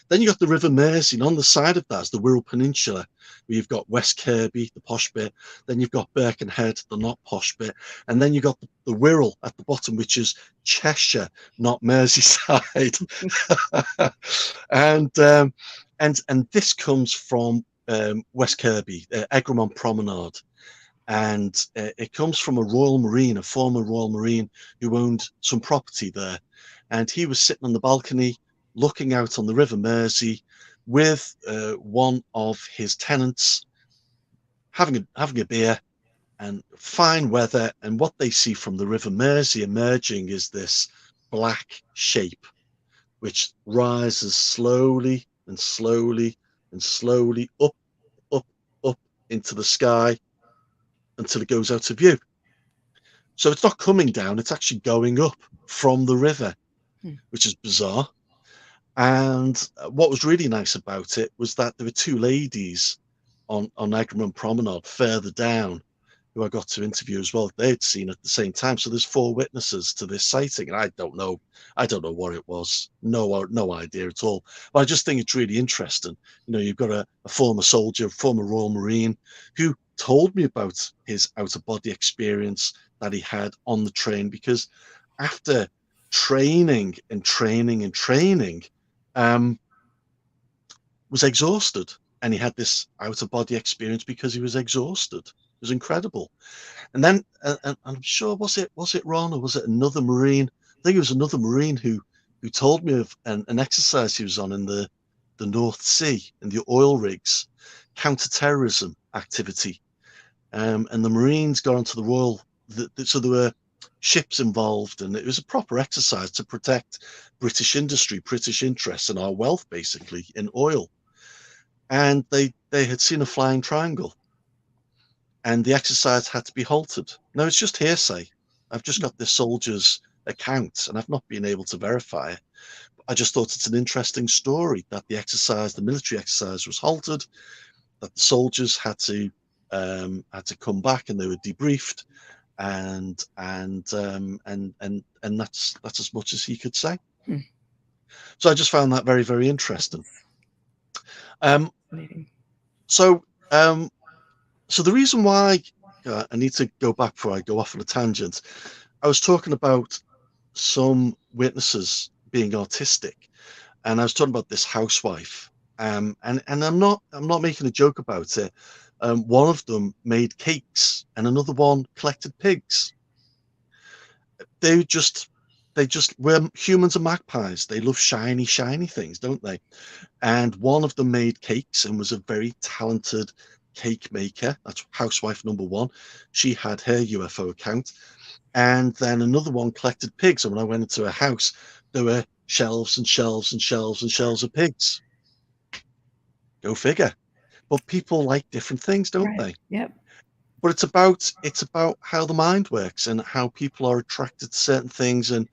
Then you've got the River Mersey, and on the side of that is the Wirral Peninsula, where you've got West Kirby, the posh bit. Then you've got Birkenhead, the not posh bit, and then you've got the Wirral at the bottom, which is Cheshire, not Merseyside. And this comes from West Kirby, Egremont Promenade. And it comes from a Royal Marine, a former Royal Marine who owned some property there. And he was sitting on the balcony looking out on the River Mersey with one of his tenants having a beer and fine weather. And what they see from the River Mersey emerging is this black shape, which rises slowly and slowly and slowly up, up, up into the sky until it goes out of view. So it's not coming down, it's actually going up from the river, Hmm. which is bizarre. And what was really nice about it was that there were two ladies on Egremont Promenade further down who I got to interview as well. They'd seen it at the same time. So there's four witnesses to this sighting, and I don't know what it was. No idea at all. But I just think it's really interesting. You've got a former soldier, former Royal Marine, who told me about his out of body experience that he had on the train, because after training and training and training, was exhausted, and he had this out of body experience because he was exhausted. It was incredible. And then, and I'm sure, was it Ron, or was it another Marine? I think it was another Marine who told me of an exercise he was on in the North Sea, in the oil rigs, counter-terrorism activity. And the Marines got onto the Royal, so there were ships involved, and it was a proper exercise to protect British industry, British interests, and our wealth, basically, in oil. And they had seen a flying triangle, and the exercise had to be halted. Now, it's just hearsay. I've just got this soldier's account, and I've not been able to verify it. But I just thought it's an interesting story that the military exercise was halted, that the soldiers had to come back, and they were debriefed, and that's as much as he could say. Hmm. So I just found that very, very interesting. Um, Fascinating. so, um, so the reason why I need to go back before I go off on a tangent, I was talking about some witnesses being autistic, and I was talking about this housewife, and I'm not making a joke about it. One of them made cakes, and another one collected pigs. They just were humans are magpies. They love shiny, shiny things, don't they? And one of them made cakes and was a very talented cake maker. That's housewife number one. She had her UFO account. And then another one collected pigs. And when I went into a house, there were shelves and shelves and shelves and shelves of pigs. Go figure. But people like different things, don't Right. they? Yep. But it's about how the mind works and how people are attracted to certain things, and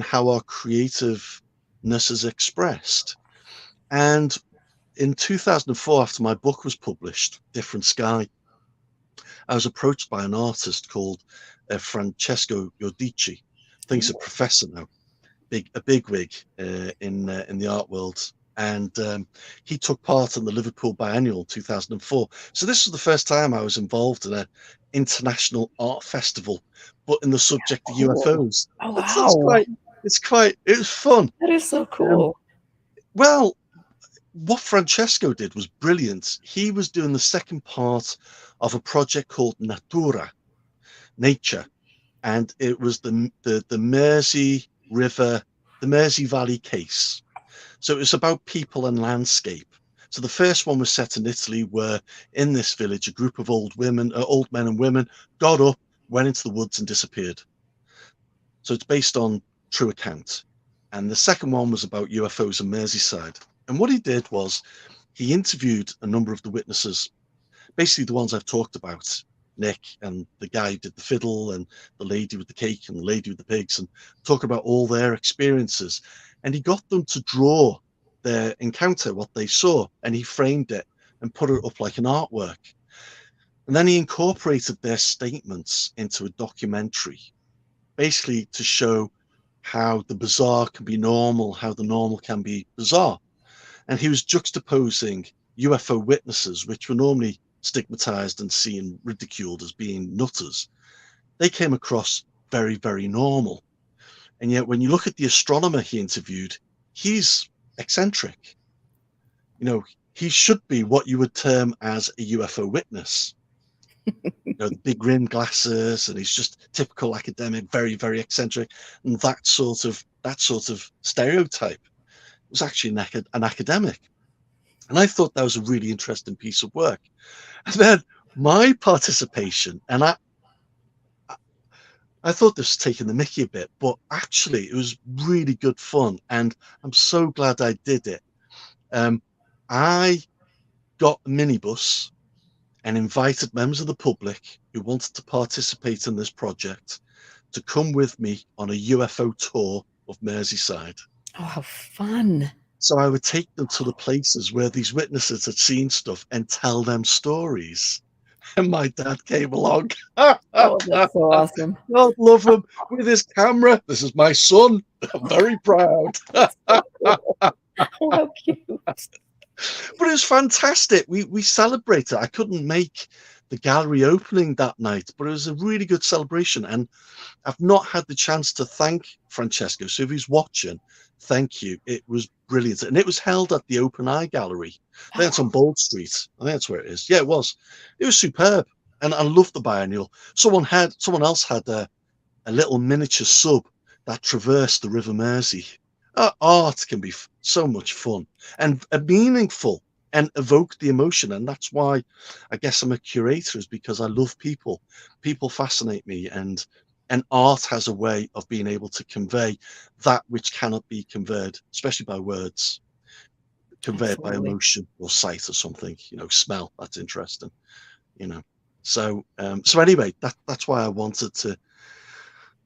how our creativeness is expressed. And in 2004, after my book was published, Different Sky, I was approached by an artist called Francesco Iodici. I think he's a professor now, a bigwig in the art world. And he took part in the Liverpool Biennial 2004. So this was the first time I was involved in an international art festival, but in the subject of Cool. UFOs. Oh, That's wow. it was fun. That is so Um, cool. well, what Francesco did was brilliant. He was doing the second part of a project called Natura, Nature, and it was the Mersey River, the Mersey Valley case. So it was about people and landscape. So the first one was set in Italy, where in this village a group of old men and women got up, went into the woods and disappeared. So it's based on true account. And the second one was about UFOs in Merseyside. And what he did was he interviewed a number of the witnesses, basically the ones I've talked about, Nick and the guy who did the fiddle and the lady with the cake and the lady with the pigs, and talk about all their experiences. And he got them to draw their encounter, what they saw, and he framed it and put it up like an artwork. And then he incorporated their statements into a documentary, basically to show how the bizarre can be normal, how the normal can be bizarre. And he was juxtaposing UFO witnesses, which were normally stigmatized and seen, ridiculed as being nutters. They came across very, very normal. And yet, when you look at the astronomer he interviewed, he's eccentric. You know, he should be what you would term as a UFO witness. You know, the big rim glasses, and he's just typical academic, very, very eccentric, and that sort of stereotype was actually an academic. And I thought that was a really interesting piece of work. And then my participation, and I thought this was taking the mickey a bit, but actually it was really good fun, and I'm so glad I did it. I got a minibus and invited members of the public who wanted to participate in this project to come with me on a UFO tour of Merseyside. Oh, how fun. So I would take them to the places where these witnesses had seen stuff and tell them stories. And my dad came along. God Oh, that's so awesome. love him with his camera. This is my son. I'm very proud. That's so cool. Oh, how cute. But it was fantastic. We celebrated. I couldn't make the gallery opening that night, but it was a really good celebration. And I've not had the chance to thank Francesco. So if he's watching, thank you. It was brilliant. And it was held at the Open Eye Gallery. I think it's on Bold Street. I think that's where it is. Yeah, it was. It was superb. And I loved the biennial. Someone else had a little miniature sub that traversed the River Mersey. Art can be so much fun and meaningful and evoke the emotion. And that's why I guess I'm a curator, is because I love people. People fascinate me, and art has a way of being able to convey that which cannot be conveyed, especially by words, conveyed by Absolutely. emotion or sight or something, smell. That's interesting, you know. So anyway, that's why I wanted to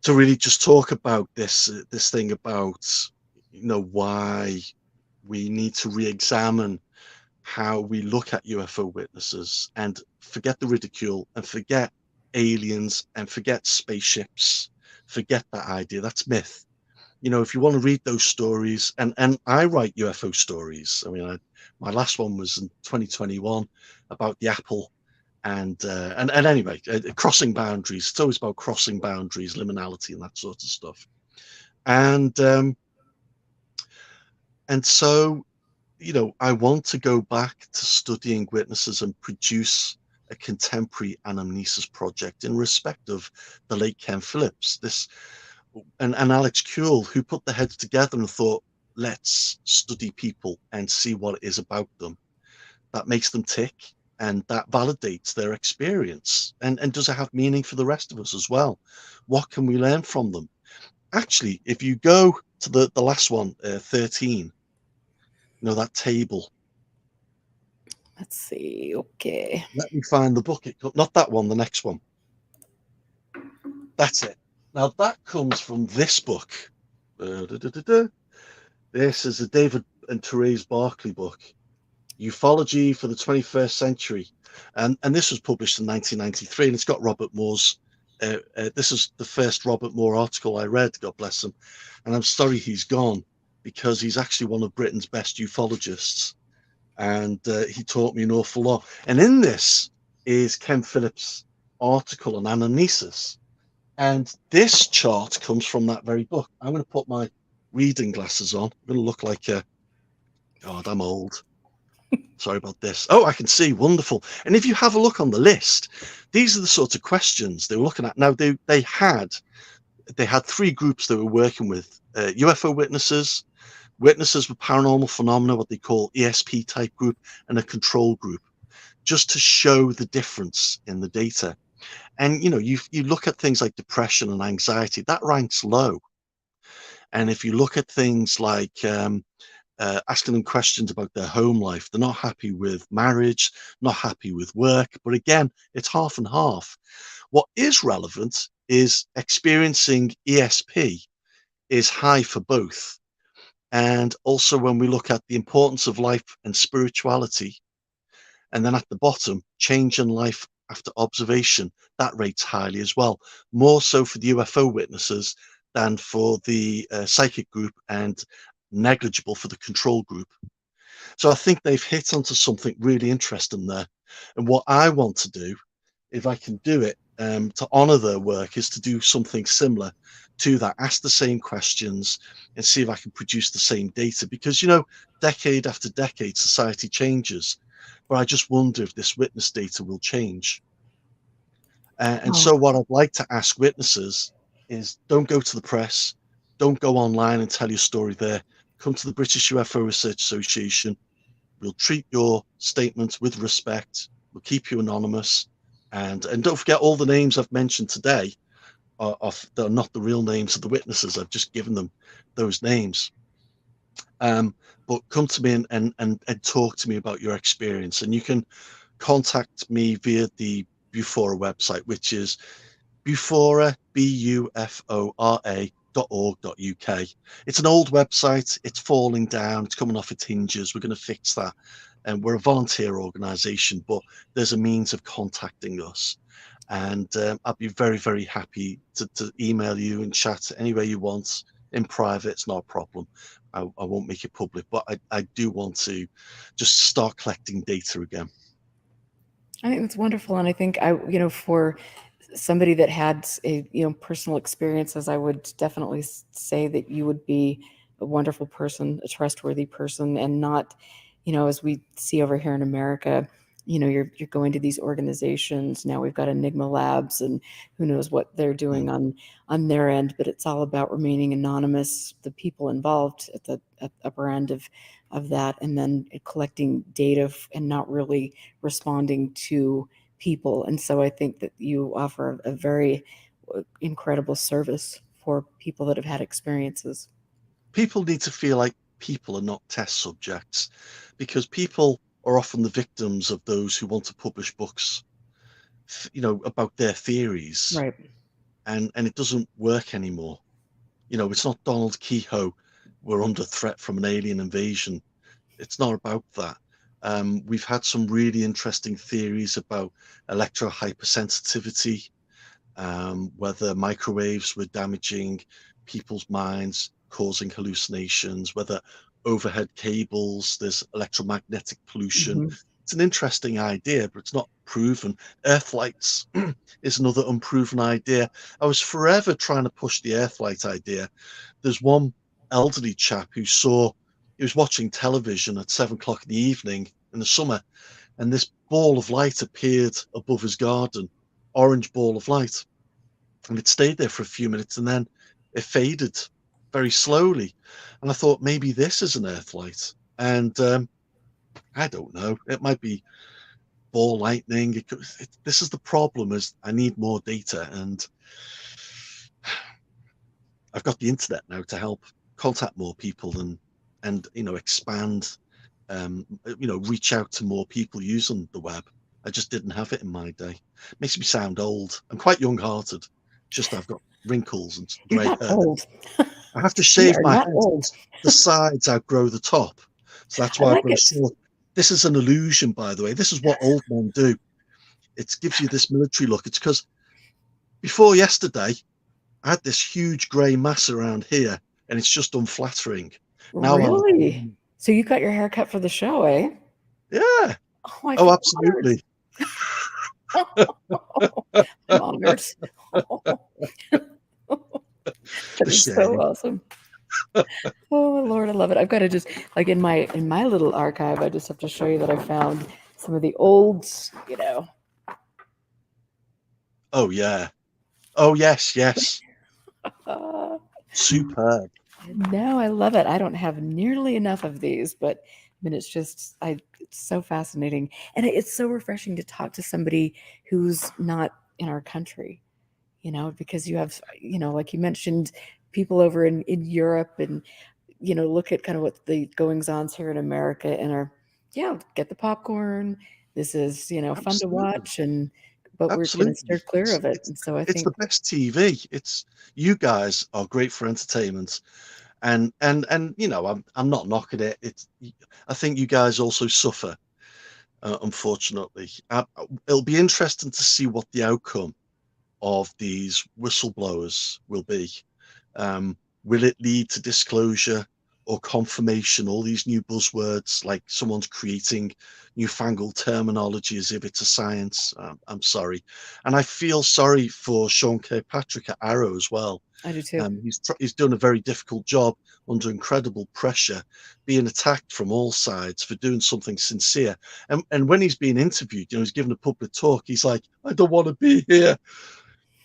really just talk about this thing about why we need to re-examine how we look at UFO witnesses and forget the ridicule and forget aliens and forget spaceships, forget that idea. That's myth. you know, if you want to read those stories, and I write UFO stories. I mean, my last one was in 2021 about the apple, and anyway, crossing boundaries. It's always about crossing boundaries, liminality, and that sort of stuff. And so, you know, I want to go back to studying witnesses and produce a contemporary anamnesis project in respect of the late Ken Phillips, this and Alex Kuehl, who put their heads together and thought, let's study people and see what it is about them that makes them tick and that validates their experience. And does it have meaning for the rest of us as well? What can we learn from them? Actually, if you go to the last one, 13, you know, that table. Let's see. Okay. Let me find the book. Not that one, the next one. That's it. Now, that comes from this book. This is a David and Therese Barclay book, Ufology for the 21st Century. And this was published in 1993, and it's got Robert Moore's. This is the first Robert Moore article I read, God bless him. And I'm sorry he's gone, because he's actually one of Britain's best ufologists. And he taught me an awful lot. And in this is Ken Phillips' article on anamnesis. And this chart comes from that very book. I'm going to put my reading glasses on. I'm going to look like a, God, I'm old. Sorry about this. Oh, I can see. Wonderful. And if you have a look on the list, these are the sorts of questions they were looking at. Now, they had three groups they were working with: UFO witnesses, witnesses with paranormal phenomena, what they call ESP type group, and a control group, just to show the difference in the data. And you know, you look at things like depression and anxiety, that ranks low. And if you look at things like asking them questions about their home life, they're not happy with marriage, not happy with work, but again, it's half and half. What is relevant is experiencing ESP is high for both. And also when we look at the importance of life and spirituality, and then at the bottom, change in life after observation, that rates highly as well, more so for the UFO witnesses than for the psychic group, and negligible for the control group. So I think they've hit onto something really interesting there. And what I want to do, if I can do it, to honor their work, is to do something similar to that, ask the same questions and see if I can produce the same data. Because, you know, decade after decade, society changes. But I just wonder if this witness data will change. And Oh, so what I'd like to ask witnesses is, don't go to the press, don't go online and tell your story there. Come to the British UFO Research Association. We'll treat your statements with respect. We'll keep you anonymous. And don't forget, all the names I've mentioned today they're not the real names of the witnesses. I've just given them those names. But come to me and talk to me about your experience. And you can contact me via the Bufora website, which is Bufora, BUFORA.org.uk. It's an old website. It's falling down. It's coming off its hinges. We're going to fix that. And we're a volunteer organisation, but there's a means of contacting us. And I'd be very, very happy to email you and chat any way you want in private. It's not a problem. I won't make it public, but I do want to just start collecting data again. I think that's wonderful. And I think for somebody that had a, personal experiences, I would definitely say that you would be a wonderful person, a trustworthy person, and not, as we see over here in America, you're going to these organizations. Now we've got Enigma Labs, and who knows what they're doing on their end, but it's all about remaining anonymous, the people involved at the upper end of that, and then collecting data and not really responding to people. And so I think that you offer a very incredible service for people that have had experiences. People need to feel like people are not test subjects, because people are often the victims of those who want to publish books, about their theories, Right. and it doesn't work anymore. It's not Donald Kehoe, we're under threat from an alien invasion. It's not about that. We've had some really interesting theories about electro hypersensitivity, whether microwaves were damaging people's minds. causing hallucinations, whether overhead cables, there's electromagnetic pollution. Hmm. It's an interesting idea, but it's not proven. Earthlights is another unproven idea. I was forever trying to push the earthlight idea. There's one elderly chap who he was watching television at 7 o'clock in the evening in the summer, and this ball of light appeared above his garden, orange ball of light, and it stayed there for a few minutes and then it faded very slowly. And I thought maybe this is an earthlight, and I don't know. It might be ball lightning. This is the problem: is I need more data, and I've got the internet now to help contact more people and expand, reach out to more people using the web. I just didn't have it in my day. Makes me sound old. I'm quite young-hearted. Just I've got wrinkles and You're grey not hair. old. I have to You shave are my not head. old. The sides outgrow the top, so that's I why I've like got a it. short. This is an illusion, by the way. This is what old men do. It gives you this military look. It's because before yesterday, I had this huge grey mass around here, and it's just unflattering. Now I look, Really? So you got your hair cut for the show, eh? yeah. Oh, I Oh, feel honored. absolutely. I'm honored. That The is so shame. awesome. Oh Lord, I love it. I've got to just like in my little archive, I just have to show you that I found some of the old, you know. Oh yeah. Oh yes, yes. Uh, Superb. no, I love it. I don't have nearly enough of these, but I mean, it's so fascinating, and it's so refreshing to talk to somebody who's not in our country, because you have, like you mentioned, people over in Europe, and look at kind of what the goings ons here in America, and are, yeah, get the popcorn. This is, fun to Absolutely. watch, but we're going to steer Absolutely. clear It's of it. it's And so I it's the think, best TV. It's you guys are great for entertainment, and I'm not knocking it. I think you guys also suffer, unfortunately. It'll be interesting to see what the outcome of these whistleblowers will be. Um, will it lead to disclosure or confirmation? All these new buzzwords, like someone's creating newfangled terminology as if it's a science. I'm sorry. And I feel sorry for Sean Kirkpatrick at Arrow as well. I do too. He's done a very difficult job under incredible pressure, being attacked from all sides for doing something sincere. And when he's being interviewed, he's given a public talk. He's like, I don't want to be here.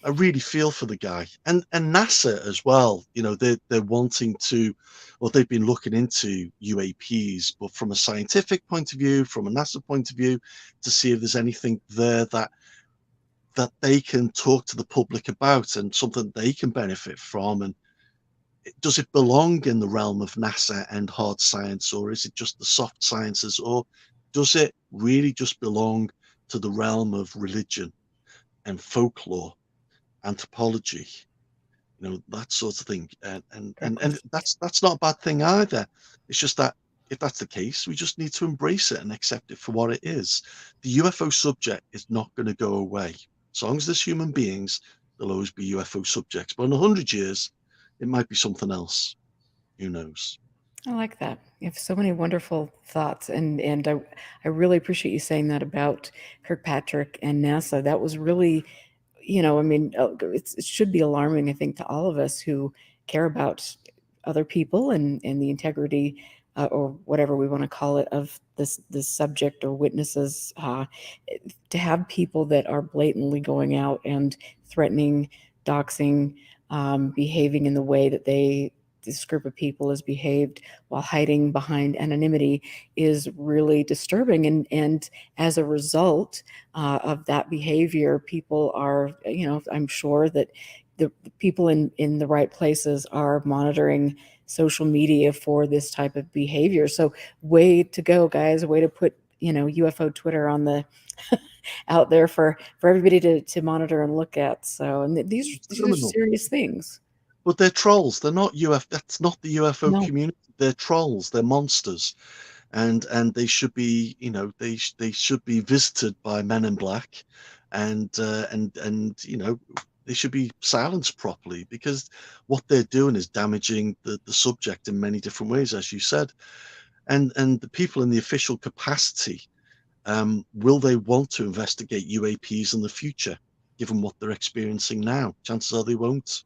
I really feel for the guy, and NASA as well. They're wanting to, or they've been looking into UAPs, but from a scientific point of view, from a NASA point of view, to see if there's anything there that they can talk to the public about and something they can benefit from. And does it belong in the realm of NASA and hard science, or is it just the soft sciences, or does it really just belong to the realm of religion and folklore, anthropology, that sort of thing? And that's not a bad thing either. It's just that if that's the case, we just need to embrace it and accept it for what it is. The UFO subject is not going to go away. As long as there's human beings, there'll always be UFO subjects. But in 100 years, it might be something else. Who knows? I like that. You have so many wonderful thoughts, and I really appreciate you saying that about Kirkpatrick and NASA. That was really, I mean, it should be alarming, I think, to all of us who care about other people, and the integrity, or whatever we want to call it, of this subject or witnesses. To have people that are blatantly going out and threatening, doxing, behaving in the way that this group of people has behaved while hiding behind anonymity is really disturbing. And as a result of that behavior, people are, I'm sure that the people in the right places are monitoring social media for this type of behavior. So way to go, guys. Way to put, UFO Twitter on the out there for everybody to monitor and look at. So, and It's these are criminal. serious things. But they're trolls. They're not UFO. That's not the UFO No. community. They're trolls. They're monsters, and they should be, they should be visited by Men in Black, and silenced properly, because what they're doing is damaging the subject in many different ways, as you said. And the people in the official capacity, will they want to investigate UAPs in the future, given what they're experiencing now? Chances are they won't.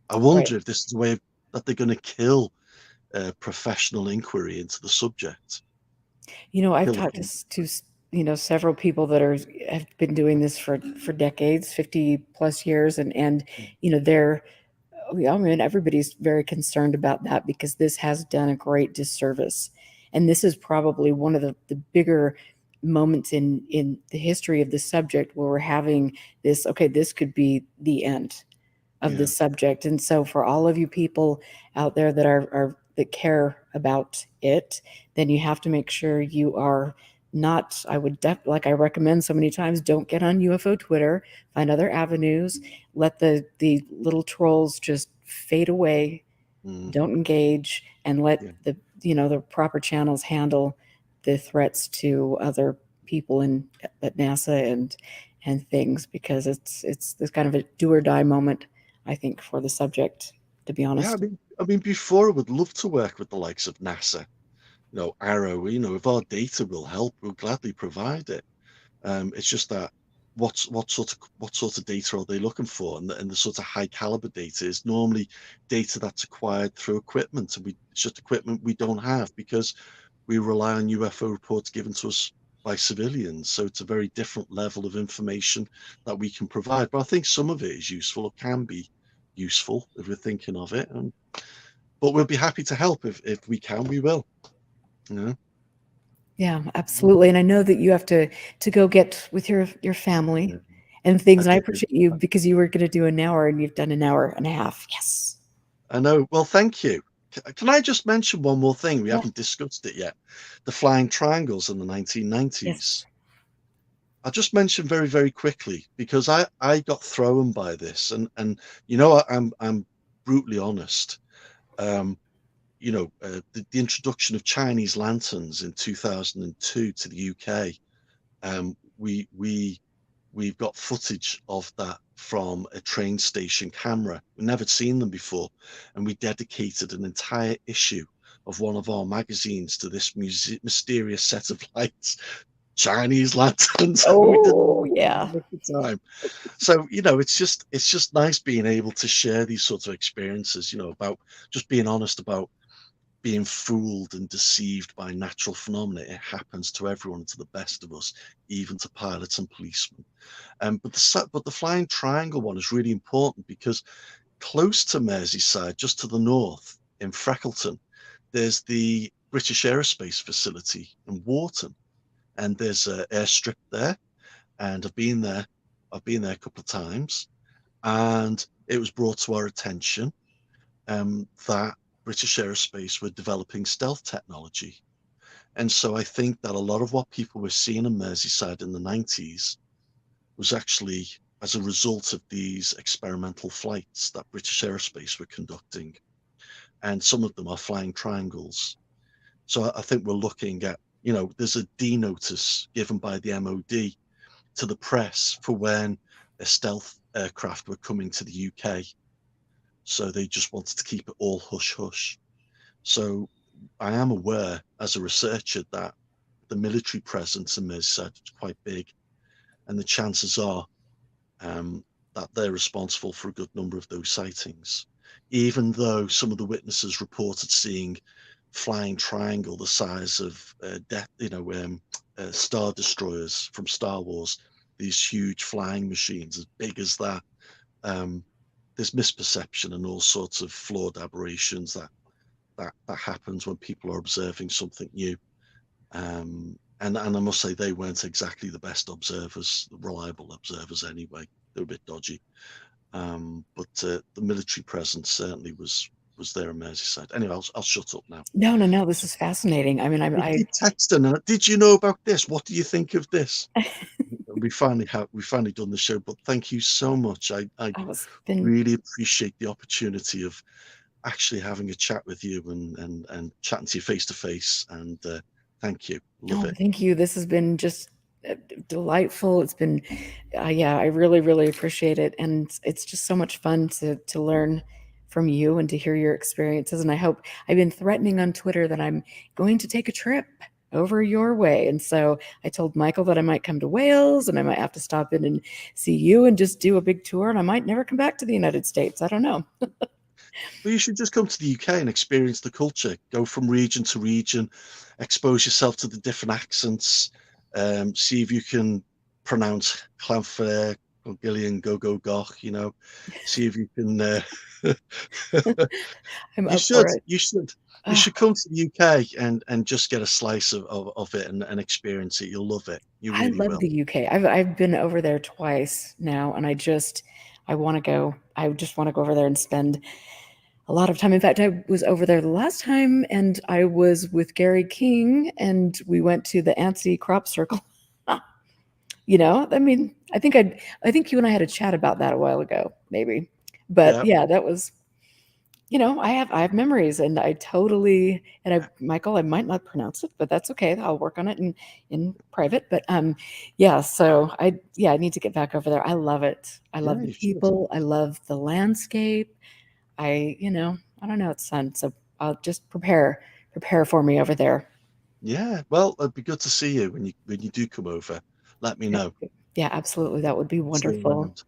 I Right. wonder if this is a way that they're going to kill professional inquiry into the subject. I've Kill talked it. to several people that have been doing this for decades, 50 plus years, and they're I mean, everybody's very concerned about that because this has done a great disservice. And this is probably one of the bigger moments in the history of the subject where we're having this, okay, this could be the end of Yeah. this subject. And so for all of you people out there that are that care about it, then you have to make sure you are not, I would like I recommend so many times, don't get on UFO Twitter, find other avenues, let the little trolls just fade away, Mm, don't engage, and let yeah. the proper channels handle the threats to other people in at NASA and things, because it's this kind of a do or die moment, I think, for the subject, to be Yeah, honest. before, I would love to work with the likes of NASA, Arrow, if our data will help, we'll gladly provide it. It's just that what sort of data are they looking for? And the sort of high caliber data is normally data that's acquired through equipment, and it's just equipment we don't have because we rely on UFO reports given to us by civilians. So it's a very different level of information that we can provide. But I think some of it is useful, or can be useful if we're thinking of it. But we'll be happy to help if we can. We will. You know. Yeah, absolutely. And I know that you have to go get with your family Yeah, and I things. And I do. appreciate you because you were going to do an hour and you've done an hour and a half. Yes. I know. Well, thank you. Can I just mention one more thing? We Yeah. haven't discussed it yet. The flying triangles in the Yes. 1990s. I'll just mention very, very quickly, because I got thrown by this, and I'm brutally honest. Um, the introduction of Chinese lanterns in 2002 to the UK. We've got footage of that from a train station camera. We've never seen them before, and we dedicated an entire issue of one of our magazines to this mysterious set of lights, Chinese lanterns. We didn't Oh, know yeah. at the time. So it's just nice being able to share these sorts of experiences. About just being honest about being fooled and deceived by natural phenomena. It happens to everyone, to the best of us, even to pilots and policemen. But the flying triangle one is really important because close to Merseyside, just to the north in Freckleton, there's the British Aerospace facility in Wharton, and there's an airstrip there. And I've been there a couple of times, and it was brought to our attention that British Aerospace were developing stealth technology. And so I think that a lot of what people were seeing in Merseyside in the 90s was actually as a result of these experimental flights that British Aerospace were conducting. And some of them are flying triangles. So I think we're looking at, there's a D notice given by the MoD to the press for when a stealth aircraft were coming to the UK. So they just wanted to keep it all hush hush. So I am aware as a researcher that the military presence in Merseyside is quite big, and the chances are that they're responsible for a good number of those sightings, even though some of the witnesses reported seeing flying triangle the size of star destroyers from Star Wars, these huge flying machines as big as that. Um, there's misperception and all sorts of flawed aberrations that happens when people are observing something new. And I must say they weren't exactly the best observers, reliable observers anyway. They were a bit dodgy. But the military presence certainly was there in Merseyside. Anyway, I'll shut up now. No, no, no. This is fascinating. I mean, We did text her. Did you know about this? What do you think of this? We finally done the show. But thank you so much. I I was been really appreciate the opportunity of actually having a chat with you and chatting to you face to face. And thank you. Love Oh, it. thank you. This has been just delightful. It's been, yeah, I really, really appreciate it. And it's just so much fun to learn from you and to hear your experiences. And I hope I've been threatening on Twitter that I'm going to take a trip over your way. And so I told Michael that I might come to Wales and I might have to stop in and see you and just do a big tour. And I might never come back to the United States. I don't know. Well, you should just come to the UK and experience the culture. Go from region to region, expose yourself to the different accents, see if you can pronounce Llanfair, Gillian, Go Go Goch. See if you can. I'm You up should, for it. you should, you Oh, should come to the UK and just get a slice of it and experience it. You'll love it. You I really love will. the UK. I've been over there twice now, and I want to go. I just want to go over there and spend a lot of time. In fact, I was over there the last time, and I was with Gary King, and we went to the Anstey Crop Circle. I mean, I think you and I had a chat about that a while ago, maybe. But Yeah, yeah, that was, I have memories, and I totally, and Michael, I might not pronounce it, but that's okay. I'll work on it in private. But yeah, so I need to get back over there. I love it. I yeah, love the you should. people. I love the landscape. I don't know, it's fun. So I'll just prepare for me over there. Yeah, well, it'd be good to see you when you do come over. Let me Yeah, know. yeah, absolutely. That would be See you wonderful. around.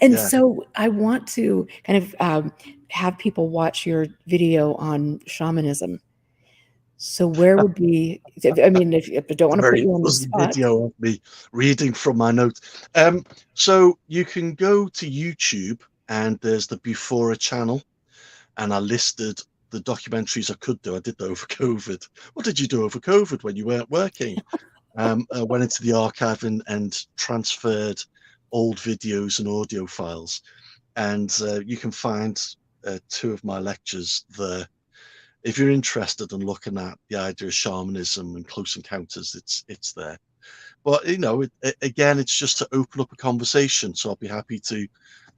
And Yeah. so I want to kind of have people watch your video on shamanism. So where would be, I mean, if I don't It's a want to put very you on the fuzzy spot. video of me reading from my notes. So you can go to YouTube and there's the Before channel, and I listed the documentaries I could do. I did that over COVID. What did you do over COVID when you weren't working? I went into the archive and transferred old videos and audio files, and you can find two of my lectures there. If you're interested in looking at the idea of shamanism and close encounters, it's there. But again, it's just to open up a conversation. So I'll be happy to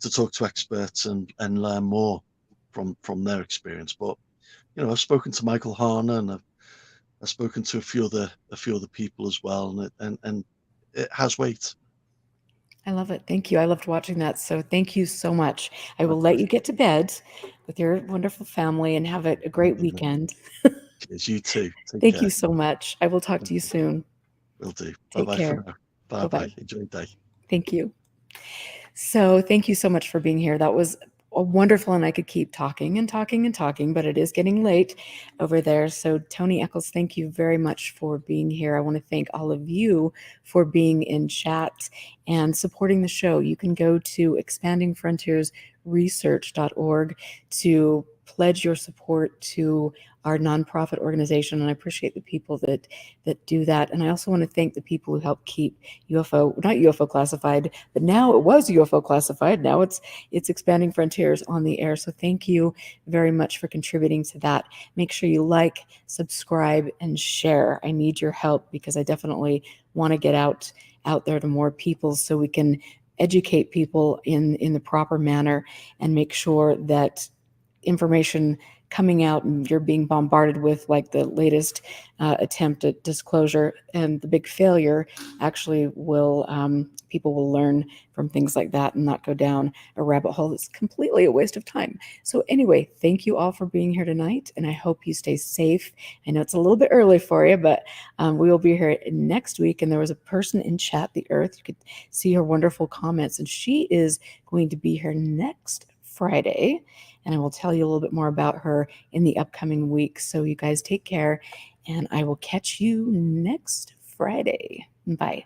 talk to experts and learn more from their experience. But I've spoken to Michael Harner, and I've spoken to a few other people as well, and it has weight. I love it. Thank you. I loved watching that. So thank you so much. I My will let you pleasure. get to bed with your wonderful family and have a great weekend. Cheers. You too. Take Thank care. you so much. I will talk to you soon. Will do. Bye Take bye for care. now. Bye Bye bye. bye. Enjoy your day. Thank you. So thank you so much for being here. That was a wonderful, and I could keep talking and talking and talking, but it is getting late over there. So Tony Eccles, thank you very much for being here. I want to thank all of you for being in chat and supporting the show. You can go to expandingfrontiersresearch.org to pledge your support to our nonprofit organization, and I appreciate the people that do that. And I also want to thank the people who help keep not UFO classified, but now it was UFO classified. Now it's Expanding Frontiers on the air. So thank you very much for contributing to that. Make sure you like, subscribe, and share. I need your help because I definitely want to get out there to more people so we can educate people in the proper manner and make sure that information coming out and you're being bombarded with like the latest attempt at disclosure and the big failure actually will people will learn from things like that and not go down a rabbit hole that's completely a waste of time. So anyway, thank you all for being here tonight, and I hope you stay safe. I know it's a little bit early for you, but we will be here next week. And there was a person in chat, the Earth, you could see her wonderful comments, and she is going to be here next Friday, and I will tell you a little bit more about her in the upcoming weeks. So you guys take care, and I will catch you next Friday. Bye.